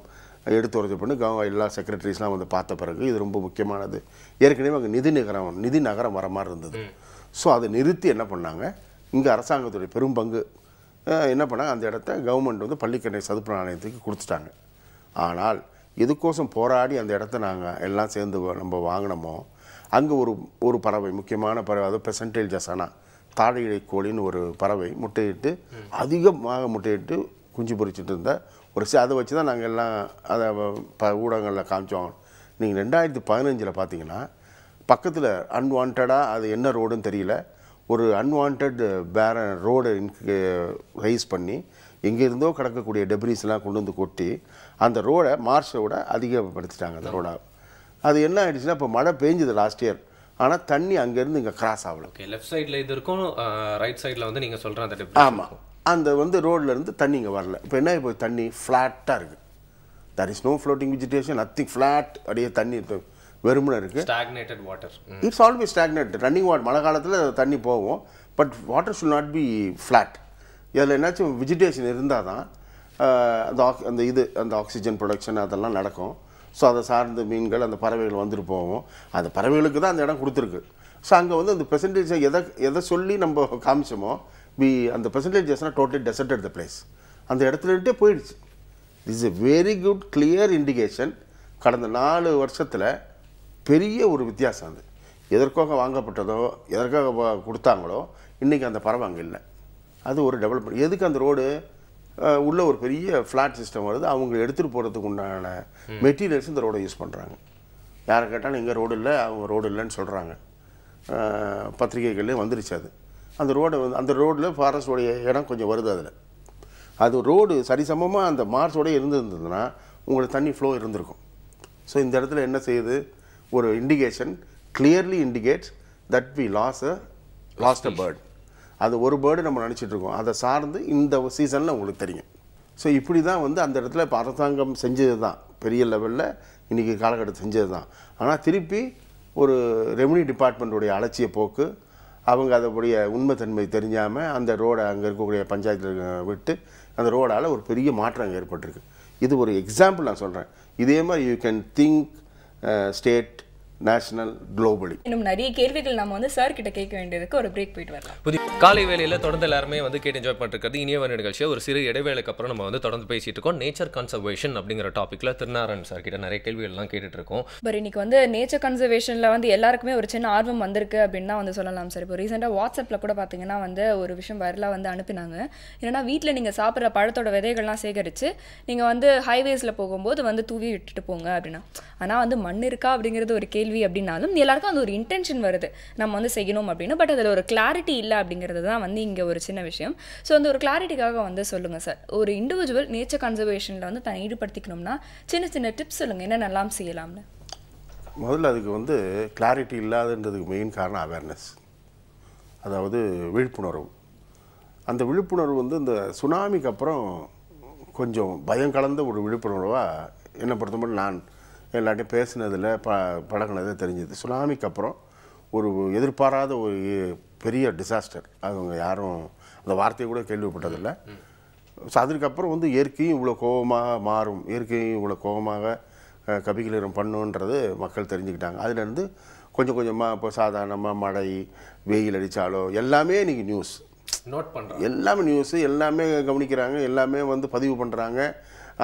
எடுத்து உரைச்சி பண்ணி எல்லா செக்ரட்டரிஸ்லாம் வந்து பார்த்த பிறகு இது ரொம்ப முக்கியமானது. ஏற்கனவே அங்கே நிதி நகரம் வர மாதிரி இருந்தது. ஸோ அதை நிறுத்தி என்ன பண்ணாங்க, இங்கே அரசாங்கத்துடைய பெரும் பங்கு என்ன பண்ணாங்க, அந்த இடத்த கவர்மெண்ட் வந்து பள்ளிக்கரணை சதுப்பு ஆணையத்துக்கு கொடுத்துட்டாங்க. ஆனால் எதுக்கோசம் போராடி அந்த இடத்த நாங்கள் எல்லாம் சேர்ந்து நம்ம வாங்கினோமோ அங்கே ஒரு பறவை, முக்கியமான பறவை, அது பெசன்டேல் ஜசானா தாழையிழை கோழின்னு ஒரு பறவை முட்டையிட்டு அதிகமாக முட்டையிட்டு குஞ்சு பொறிச்சிட்டு இருந்த அதை வச்சு தான் நாங்கள் எல்லாம் அதை ஊடகங்களில் காமிச்சோம். நீங்கள் 2015 பார்த்தீங்கன்னா பக்கத்தில் அன்வான்டாக அது என்ன ரோடுன்னு தெரியல, ஒரு அன்வான்ட் ரோடு ரைஸ் பண்ணி எங்கேருந்தோ கிடக்கக்கூடிய டெப்ரிஸ்லாம் கொண்டு வந்து கொட்டி அந்த ரோடை மார்ஷோட அதிகப்படுத்திட்டாங்க. அந்த ரோடை அது என்ன ஆகிடுச்சுன்னா இப்போ மழை பெஞ்சுது லாஸ்ட் இயர், ஆனால் தண்ணி அங்கேருந்து இங்கே கிராஸ் ஆகல. லெஃப்ட் சைடில் இது இருக்கும், ரைட் சைடில் வந்து நீங்கள் சொல்கிற அந்த ஆமாம் அந்த வந்து ரோட்லேருந்து தண்ணி இங்கே வரல. இப்போ என்ன இப்போ தண்ணி ஃப்ளாட்டாக இருக்குது. That is no floating vegetation, nothing, flat. அப்படியே தண்ணி வெறுமனை இருக்குது. Stagnated water. It's always stagnated. Running water மழை காலத்தில் தண்ணி போகும், but water should not be flat. இதில் என்னாச்சும் வெஜிடேஷன் இருந்தால் தான் அந்த ஆக்சிஜன் ப்ரொடக்ஷன் அதெல்லாம் நடக்கும். ஸோ அதை சார்ந்த மீன்கள் அந்த பறவைகள் வந்துட்டு போகும். அந்த பறவைகளுக்கு தான் அந்த இடம் கொடுத்துருக்கு. ஸோ அங்கே வந்து அந்த பெர்சன்டேஜை எதை சொல்லி நம்ம காமிச்சோமோ அந்த பெர்சன்டேஜஸ்னால் டோட்டலி டெசர்டட் த பிளேஸ். அந்த இடத்துலட்டே போயிடுச்சு. This is a very good clear indication. கடந்த 4 வருஷத்தில் பெரிய ஒரு வித்தியாசம். அது எதற்காக வாங்கப்பட்டதோ எதற்காக கொடுத்தாங்களோ இன்றைக்கி அந்த பறவை அங்கே இல்லை. அது ஒரு டெவலப்மெண்ட். எதுக்கு அந்த ரோடு உள்ள ஒரு பெரிய ஃப்ளாட் சிஸ்டம் வருது. அவங்க எடுத்துகிட்டு போகிறதுக்கு உண்டான மெட்டீரியல்ஸ் இந்த ரோடை யூஸ் பண்ணுறாங்க. யாரை கேட்டாலும் எங்கே ரோடு இல்லை, அவங்க ரோடு இல்லைன்னு சொல்கிறாங்க. பத்திரிகைகள்லேயே வந்துருச்சு அது. அந்த ரோடை வந்து அந்த ரோடில் ஃபாரஸ்டோடைய இடம் கொஞ்சம் வருது. அதில் அது ரோடு சரிசமமாக அந்த மார்ஸோடய இருந்திருந்ததுன்னா உங்களுக்கு தண்ணி ஃப்ளோ இருந்திருக்கும். ஸோ இந்த இடத்துல என்ன செய்யுது, ஒரு indication clearly indicates that we lost a bird. அது ஒரு பேர்டு நம்ம நினச்சிட்ருக்கோம், அதை சார்ந்து இந்த சீசனில் உங்களுக்கு தெரியும். ஸோ இப்படி தான் வந்து அந்த இடத்துல இப்போ அரசாங்கம் செஞ்சது தான், பெரிய லெவலில் இன்றைக்கி காலகட்டத்தில் செஞ்சது தான். ஆனால் திருப்பி ஒரு ரெவன்யூ டிபார்ட்மெண்ட்டுடைய அலட்சிய போக்கு, அவங்க அதோடைய உண்மைத்தன்மை தெரிஞ்சாமல் அந்த ரோடை அங்கே இருக்கக்கூடிய பஞ்சாயத்தில் விட்டு அந்த ரோடால் ஒரு பெரிய மாற்றம் ஏற்பட்டிருக்கு. இது ஒரு எக்ஸாம்பிள் நான் சொல்கிறேன். இதே மாதிரி you can think state, national, globally. இன்னும் நிறைய கேள்விகள் நம்ம வந்து சார் கிட்ட கேட்க வேண்டியதுக்கு ஒரு பிரேக் போயிட்டு வரலாம். புதிய காலை வேளையில் தொடர்ந்து எல்லாருமே வந்து கேட்டு என்ஜாய் பண்ணிருக்கிறது இனிய நிகழ்ச்சியை. ஒரு சிறு இடைவேளைக்கு அப்புறம் நம்ம வந்து தொடர்ந்து பேசிட்டு இருக்கோம் நேச்சர் கன்சர்வேஷன் அப்படிங்கிற டாப்பிக்ல. திருநாராயண் சார் கிட்ட நிறைய கேள்விகள்லாம் கேட்டுட்டு இருக்கோம். பட் இன்னைக்கு வந்து நேச்சர் கன்சர்வேஷன்ல வந்து எல்லாருக்குமே ஒரு சின்ன ஆர்வம் வந்திருக்கு அப்படின்னு தான் வந்து சொல்லலாம் சார். இப்போ ரீசெண்டாக வாட்ஸ்அப்பில் கூட பார்த்தீங்கன்னா வந்து ஒரு விஷயம் வைரலாக வந்து அனுப்பினாங்க. ஏன்னா வீட்டில் நீங்கள் சாப்பிட்ற பழத்தோட விதைகள்லாம் சேகரித்து நீங்கள் வந்து ஹைவேஸில் போகும்போது வந்து தூவி விட்டுட்டு போங்க அப்படின்னா. ஆனால் வந்து மண் இருக்கா அப்படிங்கிறது ஒரு கேள்வி அப்படின்னாலும் எல்லாருக்கும் அந்த ஒரு இன்டென்ஷன் வருது நம்ம வந்து செய்யணும் அப்படின்னு. பட் அதில் ஒரு கிளாரிட்டி இல்லை அப்படிங்கிறது தான் வந்து இங்கே ஒரு சின்ன விஷயம். ஸோ அந்த ஒரு கிளாரிட்டிக்காக வந்து சொல்லுங்கள் சார், ஒரு இண்டிவிஜுவல் நேச்சர் கன்சர்வேஷனில் வந்து தன்னை ஈடுபடுத்திக்கணும்னா சின்ன சின்ன டிப்ஸ் சொல்லுங்கள், என்ன நல்லா செய்யலாம்னு. முதல்ல அதுக்கு வந்து கிளாரிட்டி இல்லாதன்றதுக்கு மெயின் காரணம் அவேர்னஸ், அதாவது விழிப்புணர்வு. அந்த விழிப்புணர்வு வந்து இந்த சுனாமிக்கு அப்புறம் கொஞ்சம் பயம் கலந்த ஒரு விழிப்புணர்வாக என்னை பொறுத்த மட்டும் நான் எல்லாட்டையும் பேசினதில் பழகினது தெரிஞ்சது. சுனாமிக்கு அப்புறம் ஒரு எதிர்பாராத ஒரு பெரிய டிசாஸ்டர், அவங்க யாரும் அந்த வார்த்தையை கூட கேள்விப்பட்டதில்லை. ஸோ அதுக்கப்புறம் வந்து இயற்கையும் இவ்வளோ கோபமாக மாறும், இயற்கையும் இவ்வளோ கோபமாக கபிகலீரம் பண்ணுன்றது மக்கள் தெரிஞ்சுக்கிட்டாங்க. அதுலேருந்து கொஞ்சம் கொஞ்சமாக இப்போ சாதாரணமாக மழை வெயில் அடித்தாலோ எல்லாமே இன்றைக்கி நியூஸ் நோட் பண்ணுறாங்க, எல்லாமே நியூஸு, எல்லாமே கவனிக்கிறாங்க, எல்லாமே வந்து பதிவு பண்ணுறாங்க.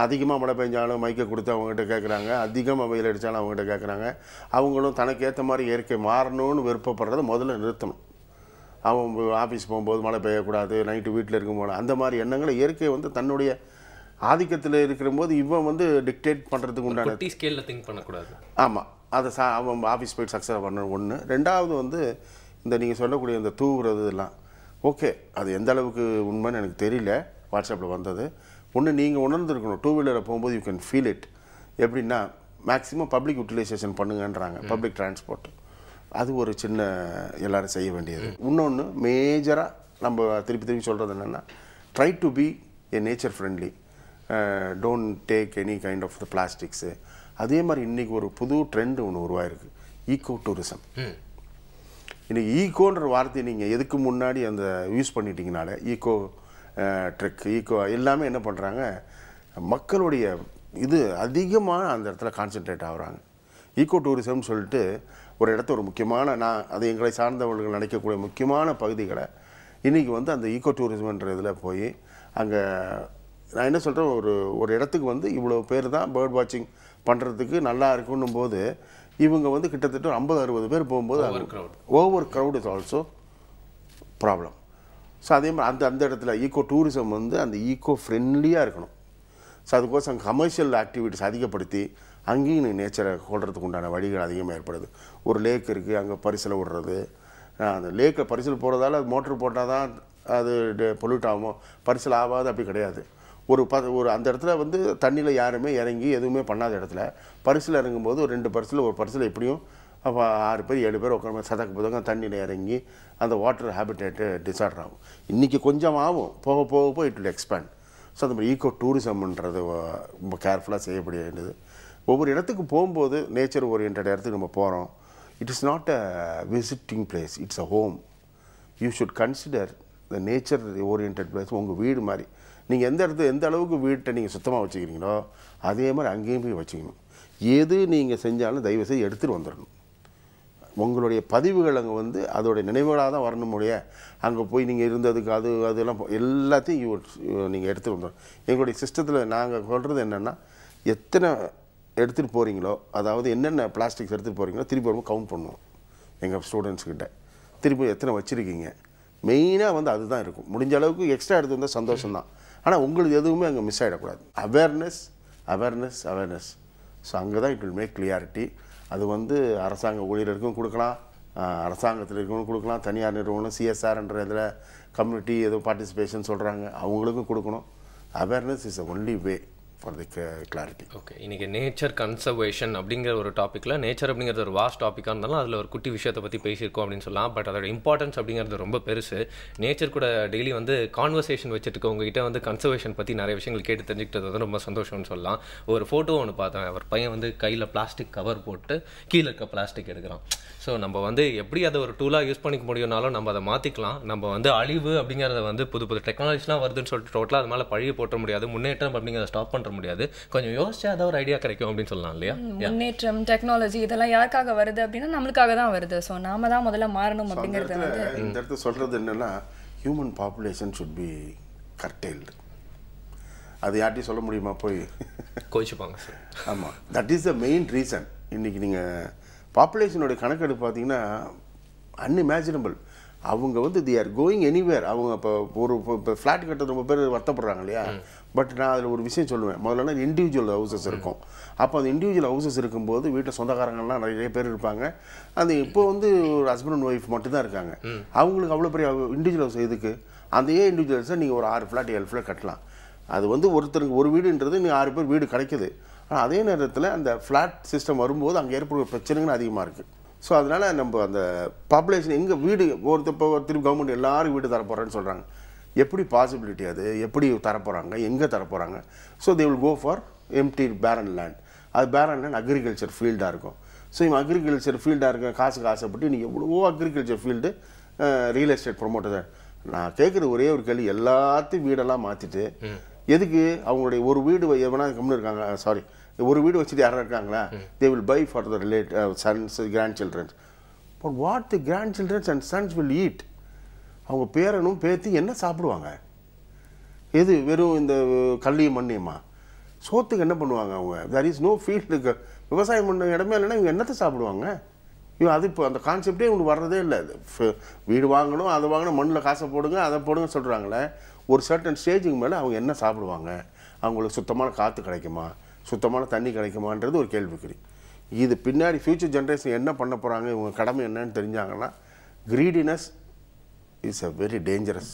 அதிகமாக மழை பெஞ்சாலும் மைக்கை கொடுத்து அவங்ககிட்ட கேட்குறாங்க, அதிகமாக வெயில் அடித்தாலும் அவங்ககிட்ட கேட்குறாங்க. அவங்களும் தனக்கு ஏற்ற மாதிரி இயற்கை மாறணும்னு விருப்பப்படுறத முதல்ல நிறுத்தணும். அவங்க ஆஃபீஸ் போகும்போது மழை பெய்யக்கூடாது, நைட்டு வீட்டில் இருக்கும்போது அந்த மாதிரி எண்ணங்களை இயற்கை வந்து தன்னுடைய ஆதிக்கத்தில் இருக்கிறபோது இவன் வந்து டிக்டேட் பண்ணுறதுக்கு உண்டான ஸ்கேலில் திங்க் பண்ணக்கூடாது. ஆமாம், அதை அவன் ஆஃபீஸ் போய்ட்டு சக்ஸஸ் பண்ணணும் ஒன்று. ரெண்டாவது வந்து இந்த நீங்கள் சொல்லக்கூடிய இந்த தூவுறது எல்லாம் ஓகே, அது எந்த அளவுக்கு உண்மைன்னு எனக்கு தெரியல. வாட்ஸ்அப்பில் வந்தது ஒன்று நீங்கள் உணர்ந்துருக்கணும். டூ வீலரில் போகும்போது யூ கேன் ஃபீல் இட். எப்படின்னா மேக்ஸிமம் பப்ளிக் யூட்டிலைசேஷன் பண்ணுங்கன்றாங்க, பப்ளிக் டிரான்ஸ்போர்ட். அது ஒரு சின்ன எல்லோரும் செய்ய வேண்டியது. இன்னொன்று மேஜராக நம்ம திருப்பி திருப்பி சொல்கிறது என்னென்னா, try to be a nature friendly, don't take any kind of the plastics. அதே மாதிரி இன்றைக்கி ஒரு புது ட்ரெண்டு ஒன்று உருவாயிருக்கு, ஈக்கோ டூரிசம். இன்றைக்கி ஈக்கோன்ற வார்த்தையை நீங்கள் எதுக்கு முன்னாடி அந்த யூஸ் பண்ணிட்டீங்கனாலே ஈக்கோ ட்ரெக், ஈக்கோ எல்லாமே என்ன பண்ணுறாங்க, மக்களுடைய இது அதிகமாக அந்த இடத்துல கான்சென்ட்ரேட் ஆகுறாங்க. ஈக்கோ டூரிசம்னு சொல்லிட்டு ஒரு இடத்த ஒரு முக்கியமான அது எங்களை சார்ந்தவர்கள் நினைக்கக்கூடிய முக்கியமான பகுதிகளை இன்றைக்கி வந்து அந்த ஈக்கோ டூரிசம்ன்ற இதில் போய் அங்கே நான் என்ன சொல்கிறேன், ஒரு இடத்துக்கு வந்து இவ்வளோ பேர் தான் பேர்ட் வாட்சிங் பண்ணுறதுக்கு நல்லா இருக்குன்னும் போது இவங்க வந்து கிட்டத்தட்ட 50-60 பேர் போகும்போது over crowd is also problem. So அதே மாதிரி அந்த இடத்துல ஈக்கோ டூரிசம் வந்து அந்த ஈக்கோ ஃப்ரெண்ட்லியாக இருக்கணும். ஸோ அதுக்கோசம் கமர்ஷியல் ஆக்டிவிட்டிஸ் அதிகப்படுத்தி அங்கேயும் நேச்சரை கொள்றதுக்கு உண்டான வழிகள் அதிகமாக ஏற்படுது. ஒரு லேக் இருக்குது, அங்கே பரிசல் விடுறது, அந்த லேக்கில் பரிசல் போகிறதால அது மோட்ரு போட்டால் தான் அது பொல்யூட் ஆகும், பரிசல் ஆகாது அப்படி கிடையாது. ஒரு அந்த இடத்துல வந்து தண்ணியில் யாருமே இறங்கி எதுவுமே பண்ணாத இடத்துல பரிசில் இறங்கும்போது ஒரு 2 பரிசில் ஒரு பரிசில் எப்படியும் அப்போ 6 பேர் 7 பேர் உட்காந்து சதக்கு புதங்க தண்ணியில் இறங்கி அந்த வாட்டர் ஹேபிட்டேட்டு டிசார்டர் ஆகும். இன்றைக்கி கொஞ்சம் ஆகும், போக போக போய் இட் வில் எக்ஸ்பேண்ட். ஸோ அந்த மாதிரி ஈக்கோ டூரிசம்ன்றது ரொம்ப கேர்ஃபுல்லாக செய்யப்பட வேண்டியது. ஒவ்வொரு இடத்துக்கு போகும்போது நேச்சர் ஓரியன்ட் இடத்துக்கு நம்ம போகிறோம், it is not a visiting place, it's a home. You should consider the nature orient place உங்கள் வீடு மாதிரி. நீங்கள் எந்த அளவுக்கு வீட்டை நீங்கள் சுத்தமாக வச்சுக்கிறீங்களோ அதே மாதிரி அங்கேயும் போய் வச்சுக்கணும். எது நீங்கள் செஞ்சாலும் தயவுசெய்து எடுத்துகிட்டு வந்துடணும். உங்களுடைய பதிவுகள் அங்கே வந்து அதோடைய நினைவுகளாக தான் வரணும் முடிய அங்கே போய் நீங்கள் இருந்ததுக்கு அதெல்லாம் எல்லாத்தையும் நீங்கள் எடுத்துகிட்டு வந்துடணும். எங்களுடைய சிஸ்டத்தில் நாங்கள் சொல்கிறது என்னென்னா, எத்தனை எடுத்துகிட்டு போகிறீங்களோ, அதாவது என்னென்ன பிளாஸ்டிக்ஸ் எடுத்துகிட்டு போகிறீங்களோ திருப்பி வரும்போது கவுண்ட் பண்ணுவோம் எங்கள் ஸ்டூடெண்ட்ஸ்கிட்ட. திருப்பி எத்தனை வச்சுருக்கீங்க, மெயினாக வந்து அதுதான் இருக்கும். முடிஞ்ச அளவுக்கு எக்ஸ்ட்ரா எடுத்து வந்தால் சந்தோஷம்தான். ஆனால் உங்களுக்கு எதுவுமே அங்கே மிஸ் ஆகிடக்கூடாது. அவேர்னஸ். ஸோ அங்கே தான் இட் வில் மேக் கிளியாரிட்டி. அது வந்து அரசாங்க ஊழியர்களுக்கும் கொடுக்கலாம், அரசாங்கத்தில் இருக்கவங்களும் கொடுக்கலாம், தனியார் நிறுவனம் சிஎஸ்ஆர்ன்ற இதில் கம்யூனிட்டி ஏதோ பார்ட்டிசிபேஷன் சொல்கிறாங்க அவங்களுக்கும் கொடுக்கணும். Awareness is only way for the clarity. Okay, இன்றைக்கி நேச்சர் கன்சர்வேஷன் அப்படிங்கிற ஒரு டாப்பிக்கில் நேச்சர் அப்படிங்கிறது ஒரு வாஸ்ட் டாப்பிக்காக இருந்தாலும் அதில் ஒரு குட்டி விஷயத்தை பற்றி பேசியிருக்கோம் அப்படின்னு சொல்லலாம். பட் அதோட இம்பார்ட்டன்ஸ் அப்படிங்கிறது ரொம்ப பெருசு. நேச்சர் கூட டெய்லி வந்து கான்வர்சேஷன் வச்சுட்டு உங்ககிட்ட வந்து கன்சர்வேஷன் பற்றி நிறைய விஷயங்கள் கேட்டு தெரிஞ்சுக்கிட்டது வந்து ரொம்ப சந்தோஷம்னு சொல்லலாம். ஒரு ஃபோட்டோ ஒன்று பார்த்தேன், ஒரு பையன் வந்து கையில் பிளாஸ்டிக் கவர் போட்டு கீழே இருக்க பிளாஸ்டிக் எடுக்கிறான். ஸோ நம்ம வந்து எப்படி அதை ஒரு டூலாக யூஸ் பண்ணிக்க முடியும்னாலும் நம்ம அதை மாற்றிக்கலாம். நம்ம வந்து அழிவு அப்படிங்கிறத வந்து புது புது டெக்னாலஜிலாம் வருதுன்னு சொல்லிட்டு டோட்டலாக அது மேலே பழிய போட்ட முடியாது. முன்னேற்றம் அப்படிங்கிறத ஸ்டாப் பண்ணுற முடியாது. கொஞ்சம் யோசிச்சா அதை ஒரு ஐடியா கிடைக்கும் அப்படின்னு சொல்லலாம் இல்லையா? முன்னேற்றம், டெக்னாலஜி இதெல்லாம் யாருக்காக வருது அப்படின்னா நம்மளுக்காக தான் வருது. ஸோ நாம தான் முதல்ல மாறணும் அப்படிங்கிறது வந்து இந்த இடத்துல சொல்கிறது என்னென்னா ஹியூமன் பாப்புலேஷன் ஷுட் பி கர்டெயில்டு. அது யார்ட்டையும் சொல்ல முடியுமா போய் கோச்சிப்பாங்க சார். ஆமாம், that is the main reason. இன்றைக்கி நீங்கள் பாப்புலேஷனோட கணக்கெடுப்பு பார்த்தீங்கன்னா அன்இமேஜினபிள். அவங்க வந்து தி ஆர் கோயிங் எனிவேர். அவங்க இப்போ ஃப்ளாட் கட்டுறது ரொம்ப பேர் வருத்தப்படுறாங்க இல்லையா? பட் நான் அதில் ஒரு விஷயம் சொல்லுவேன். முதல்ல இண்டிவிஜுவல் ஹவுசஸ் இருக்கும். அப்போ அந்த இண்டிவிஜுவல் ஹவுசஸ் இருக்கும்போது வீட்டில் சொந்தக்காரங்கள்லாம் நிறைய பேர் இருப்பாங்க. அந்த இப்போ வந்து ஒரு ஹஸ்பண்ட் அண்ட் ஒய்ஃப் மட்டும்தான் இருக்காங்க. அவங்களுக்கு அவ்வளோ பெரிய இண்டிவிஜுவல் ஹவுஸ் எதுக்கு? அந்த இண்டிவிஜுவல்ஸை நீங்கள் ஒரு 6 ஃப்ளாட் 7 ஃப்ளாட் கட்டலாம். அது வந்து ஒருத்தருக்கு ஒரு வீடுன்றது நீங்கள் 6 பேர் வீடு கிடைக்குது. ஆனால் அதே நேரத்தில் அந்த ஃப்ளாட் சிஸ்டம் வரும்போது அங்கே ஏற்படுற பிரச்சனைகள் அதிகமாக இருக்குது. ஸோ அதனால் நம்ம அந்த பாப்புலேஷன் எங்கே வீடு இப்போ திருப்பி கவர்மெண்ட் எல்லோரும் வீடு தரப்போகிறேன்னு சொல்கிறாங்க. எப்படி பாசிபிலிட்டி? அது எப்படி தரப்போகிறாங்க? எங்கே தரப்போகிறாங்க? So they will go for empty barren land. அது பேரன் லேண்ட் அக்ரிகல்ச்சர் ஃபீல்டாக இருக்கும். ஸோ இவன் அக்ரிகல்ச்சர் ஃபீல்டாக இருக்க காசுக்கு ஆசைப்பட்டு நீங்கள் எவ்வளவோ agriculture field real estate promoter. நான் கேட்குற ஒரே ஒரு கேள்வி, எல்லாத்தையும் வீடெல்லாம் மாற்றிட்டு எதுக்கு? அவங்களுடைய ஒரு வீடு எவனா கம்முன்னு இருக்காங்க, சாரி ஒரு வீடு வச்சுட்டு யாரும் இருக்காங்களா? They will buy for the sons grandchildrens. But what the grandchildrens and sons will eat? அவங்க பேரனும் பேத்தி என்ன சாப்பிடுவாங்க? எது வெறும் இந்த கல்லிய மண்ணியமா? சோத்துக்கு என்ன பண்ணுவாங்க அவங்க? There is no field. விவசாயம் பண்ண இடமே இல்லைன்னா இவங்க என்னத்தை சாப்பிடுவாங்க? இவன் அது இப்போ அந்த கான்செப்டே ஒன்று வர்றதே இல்லை. வீடு வாங்கணும், அதை வாங்கணும், மண்ணில் காசை போடுங்க, அதை போடுங்க சொல்கிறாங்களே. ஒரு சர்டன் ஸ்டேஜுக்கு மேலே அவங்க என்ன சாப்பிடுவாங்க? அவங்களுக்கு சுத்தமான காற்று கிடைக்குமா, சுத்தமான தண்ணி கிடைக்குமான்றது ஒரு கேள்விக்குறி. இது பின்னாடி ஃப்யூச்சர் ஜென்ரேஷன் என்ன பண்ண போகிறாங்க, இவங்க கடமை என்னன்னு தெரிஞ்சாங்கன்னா greediness is a very dangerous.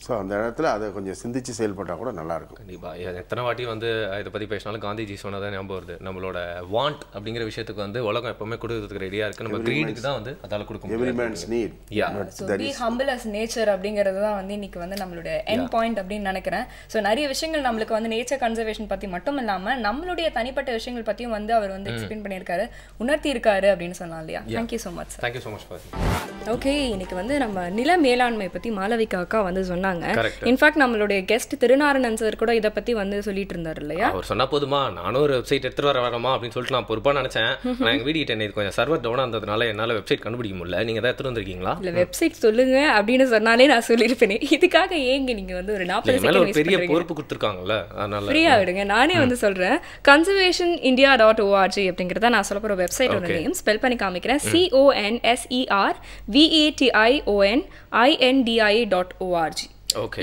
So அந்த இடத்துல அதை கொஞ்சம் சிந்திச்சு செயல்பட்டால் கூட நல்லாயிருக்கும். கண்டிப்பாக. எத்தனை வாட்டி வந்து இதை பற்றி பேசினாலும் காந்திஜி சொன்னதான் ஞாபகம் வருது. நம்மளோட வாண்ட் அப்படிங்கிற விஷயத்துக்கு வந்து உலகம் எப்பவுமே கொடுக்கறதுக்கு ரெடியாக இருக்குது. நம்ம கிரீடுக்கு தான் வந்து அதால் கொடுக்க every man's need. Be humble as nature அப்படிங்கிறது தான் வந்து இன்னைக்கு வந்து நம்மளுடைய எண்ட் பாயிண்ட் அப்படின்னு நினைக்கிறேன். ஸோ நிறைய விஷயங்கள் நம்மளுக்கு வந்து நேச்சர் கன்சர்வேஷன் பற்றி மட்டும் இல்லாமல் நம்மளுடைய தனிப்பட்ட விஷயங்கள் பற்றியும் வந்து அவர் வந்து எக்ஸ்பிளைன் பண்ணியிருக்காரு, உணர்த்தி இருக்காரு அப்படின்னு சொல்லலாம் இல்லையா? Thank you so much. Thank you so much. Okay, இன்னைக்கு வந்து நம்ம நில மேலாண்மை பற்றி மாளவிகா அக்கா வந்து சொன்னாங்க. இன்ஃபேக்ட் நம்மளுடைய கெஸ்ட் திருநாரணன் சார் கூட இதை பத்தி வந்து சொல்லிட்டு இருந்தாரு இல்லையா? அவர் சொன்னா போதுமா, நானும் ஒரு வெப்சைட் எடுத்துட்டு வரமா அப்படின்னு சொல்லிட்டு நான் பொறுப்பா நினைச்சேன். நான் எங்க வீடு கிட்ட கொஞ்சம் சர்வர் டவுனா இருந்ததுனால என்னால வெப்சைட் கண்டுபிடிக்க முடியல. நீங்க தான் எடுத்துட்டு வந்திருக்கீங்களா? இல்ல வெப்சைட் சொல்லுங்க அப்படின்னு சொன்னாலே நான் சொல்லிருப்பேன். இதுக்காக ஏங்க நீங்க வந்து ஒரு 40 செகண்ட் ஒரு பெரிய பொறுப்பு கொடுத்துருக்காங்கல்ல, அதனால ஃப்ரீயா விடுங்க. நானே வந்து சொல்றேன். conservationindia.org அப்படிங்கறத நான் சொல்ல போற வெப்சைட்டோட நேம் ஸ்பெல் பண்ணி காமிக்கிறேன். conservationindia.org.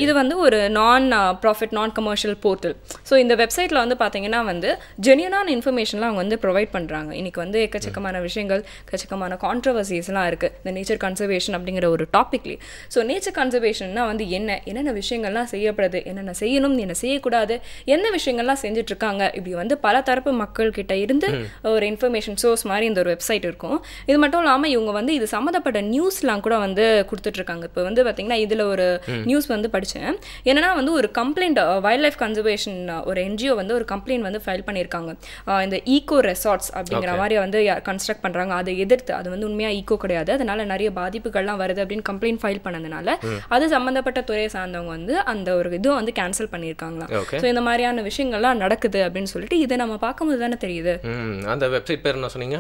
இது வந்து ஒரு நான் ப்ராஃபிட் நான் கமர்ஷியல் போர்ட்டல். ஸோ இந்த வெப்சைட்டில் வந்து பார்த்தீங்கன்னா வந்து ஜென்யூனான இன்ஃபர்மேஷன்லாம் அவங்க வந்து ப்ரொவைட் பண்ணுறாங்க. இன்றைக்கி வந்து எக்கச்சக்கமான விஷயங்கள், எக்கச்சக்கமான கான்ட்ரவர்சிஸ்லாம் இருக்குது இந்த நேச்சர் கன்சர்வேஷன் அப்படிங்கிற ஒரு டாப்பிக்லேயே. ஸோ நேச்சர் கன்சர்வேஷன்னா வந்து என்னென்ன விஷயங்கள்லாம் செய்யப்படுது, என்னென்ன செய்யணும், என்ன செய்யக்கூடாது, என்ன விஷயங்கள்லாம் செஞ்சுட்ருக்காங்க, இப்படி வந்து பல தரப்பு மக்கள்கிட்ட இருந்து ஒரு இன்ஃபர்மேஷன் சோர்ஸ் மாதிரி இந்த ஒரு வெப்சைட் இருக்கும். இது மட்டும் இல்லாமல் இவங்க வந்து இது சம்மந்தப்பட்ட நியூஸ்லாம் கூட வந்து கொடுத்துட்ருக்காங்க. இப்போ வந்து பார்த்தீங்கன்னா இதில் ஒரு நியூஸ் வந்து படித்தேன். என்னன்னா வந்து ஒரு கம்ப்ளைண்ட் வைல்ட் லைஃப் கன்சர்வேஷன் ஒரு என்ஜிஓ வந்து ஒரு கம்ப்ளைண்ட் வந்து ஃபைல் பண்ணியிருக்காங்க. இந்த ஈகோ ரெசார்ட்ஸ் அப்படிங்கிற மாதிரி வந்து கன்ஸ்ட்ரக்ட் பண்ணுறாங்க. அதை எதிர்த்து அது வந்து உண்மையாக ஈகோ கிடையாது, அதனால நிறைய பாதிப்புகள்லாம் வருது அப்படின்னு கம்ப்ளைண்ட் ஃபைல் பண்ணதுனால அது சம்மந்தப்பட்ட துறையை சார்ந்தவங்க வந்து அந்த ஒரு இதுவும் வந்து கேன்சல் பண்ணியிருக்காங்களா. ஸோ இந்த மாதிரியான விஷயங்கள்லாம் நடக்குது அப்படின்னு சொல்லிட்டு இதை நம்ம பார்க்கும்போது தானே தெரியுது. அந்த வெப்சைட் பேர் என்ன சொன்னீங்க?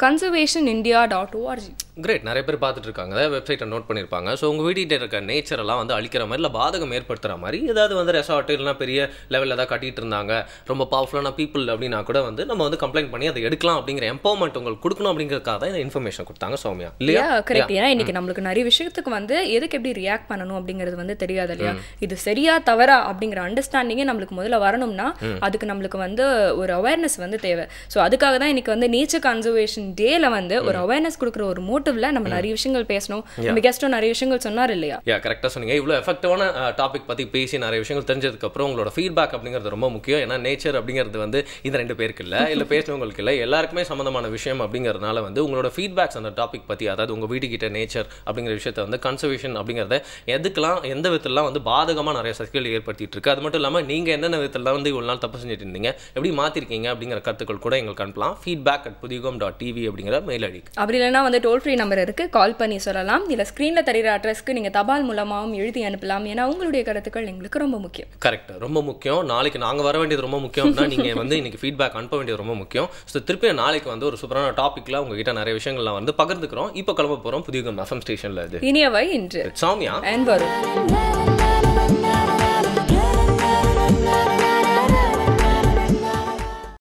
conservationindia.org. கிரேட். நிறைய பேர் பார்த்துட்டு இருக்காங்க, வெப்சைட்டை நோட் பண்ணியிருப்பாங்க. ஸோ உங்கள் வீட்டில் இருக்க நேச்சரெல்லாம் வந்து அழிக்கிற அப்படிங்கிற மாதிரி இல்லை பாதகம் ஏற்படுத்துகிற மாதிரி ஏதாவது வந்து ரெசார்ட் இல்லைனா பெரிய லெவலில் ஏதாவது கட்டிட்டு இருந்தாங்க ரொம்ப பவர்ஃபுல்லான பீப்புள் அப்படின்னா கூட வந்து நம்ம வந்து கம்ப்ளைண்ட் பண்ணி அதை எடுக்கலாம் அப்படிங்கிற எம்பவர்மெண்ட் உங்களுக்கு கொடுக்கணும் அப்படிங்கிறதுக்காக தான் இந்த இன்ஃபர்மேஷன் கொடுத்தாங்க சௌமியா இல்லையா? கரெக்ட். ஏன்னா இன்னைக்கு நம்மளுக்கு நிறைய விஷயத்துக்கு வந்து எதுக்கு எப்படி ரியாக்ட் பண்ணணும் அப்படிங்கிறது வந்து தெரியாது இல்லையா? இது சரியா தவறா அப்படிங்கிற அண்டர்ஸ்டாண்டிங்கே நம்மளுக்கு முதல்ல வரணும்னா அதுக்கு நம்மளுக்கு வந்து ஒரு அவேர்னஸ் வந்து தேவை. ஸோ அதுக்காக தான் இன்னைக்கு வந்து நேச்சர் கன்சர்வேஷன் டேல வந்து ஒரு அவேர்னஸ் கொடுக்குற ஒரு மோட்டிவ்ல நம்ம நிறைய விஷயங்கள் பேசணும். நம்ம கெஸ்டும் நிறைய விஷயங்கள் சொன்னார் இல்லையா? கரெக்டாக சொன்னீங்க. இவ்வளோ எஃபெக்டிவான டாபிக் பற்றி பேசி நிறைய விஷயங்கள் தெரிஞ்சதுக்கு அப்புறம் உங்களோட ஃபீட்பேக் அப்படிங்கிறது ரொம்ப முக்கியம். ஏன்னா நேச்சர் அப்படிங்கிறது வந்து இந்த 2 பேருக்கு இல்லை பேசினவங்களுக்கு இல்லை, எல்லாருக்குமே சம்மந்தமான விஷயம் அப்படிங்கிறதுனால வந்து உங்களோட ஃபீட்பேக்ஸ் அந்த டாபிக் பற்றி, அதாவது உங்கள் வீட்டுக்கிட்ட நேச்சர் அப்படிங்கிற விஷயத்தை வந்து கன்சர்வேஷன் அப்படிங்கிறத எதுக்கெல்லாம் எந்த விதத்திலாம் வந்து பாதகமாக நிறைய சர்க்கிள் ஏற்படுத்திட்டு இருக்கு, அது மட்டும் இல்லாமல் நீங்கள் என்னென்ன விதத்தில் வந்து இவ்வளோ நாள் தப்பு செஞ்சுட்டு இருந்தீங்க, எப்படி மாற்றிருக்கீங்க அப்படிங்கிற கருத்துக்கள் கூட எங்களுக்கு அனுப்பலாம். feedback@pudigam.tv அப்படிங்கிற மெயில் ஐடி. அப்படி இல்லைன்னா வந்து டோல் ஃப்ரீ நம்பர் இருக்குது, கால் பண்ணி சொல்லலாம். இல்லை ஸ்க்ரீனில் தெரிகிற அட்ரஸ்க்கு நீங்கள் தபால் மூலமாகவும் எழுதி அனுப்பலாம். ஏன்னா உங்களுடைய கருத்துக்கள் எங்களுக்கு ரொம்ப முக்கியம். கரெக்ட், ரொம்ப முக்கியம். நாளைக்கு நாங்கள் வர வேண்டியது ரொம்ப முக்கியம்னா நீங்கள் வந்து இன்னைக்கு ஃபீட்பேக் அனுப்ப வேண்டியது ரொம்ப முக்கியம். ஸோ திருப்பி நாளைக்கு வந்து ஒரு சூப்பரான டாப்பிக்கில் உங்ககிட்ட நிறைய விஷயங்கள்லாம் வந்து பகிர்ந்துக்கிறோம். இப்போ கிளம்ப போகிறோம் புதிய FM ஸ்டேஷனில். அது இனியவை இன்று சௌமியா அண்ட் வருண்.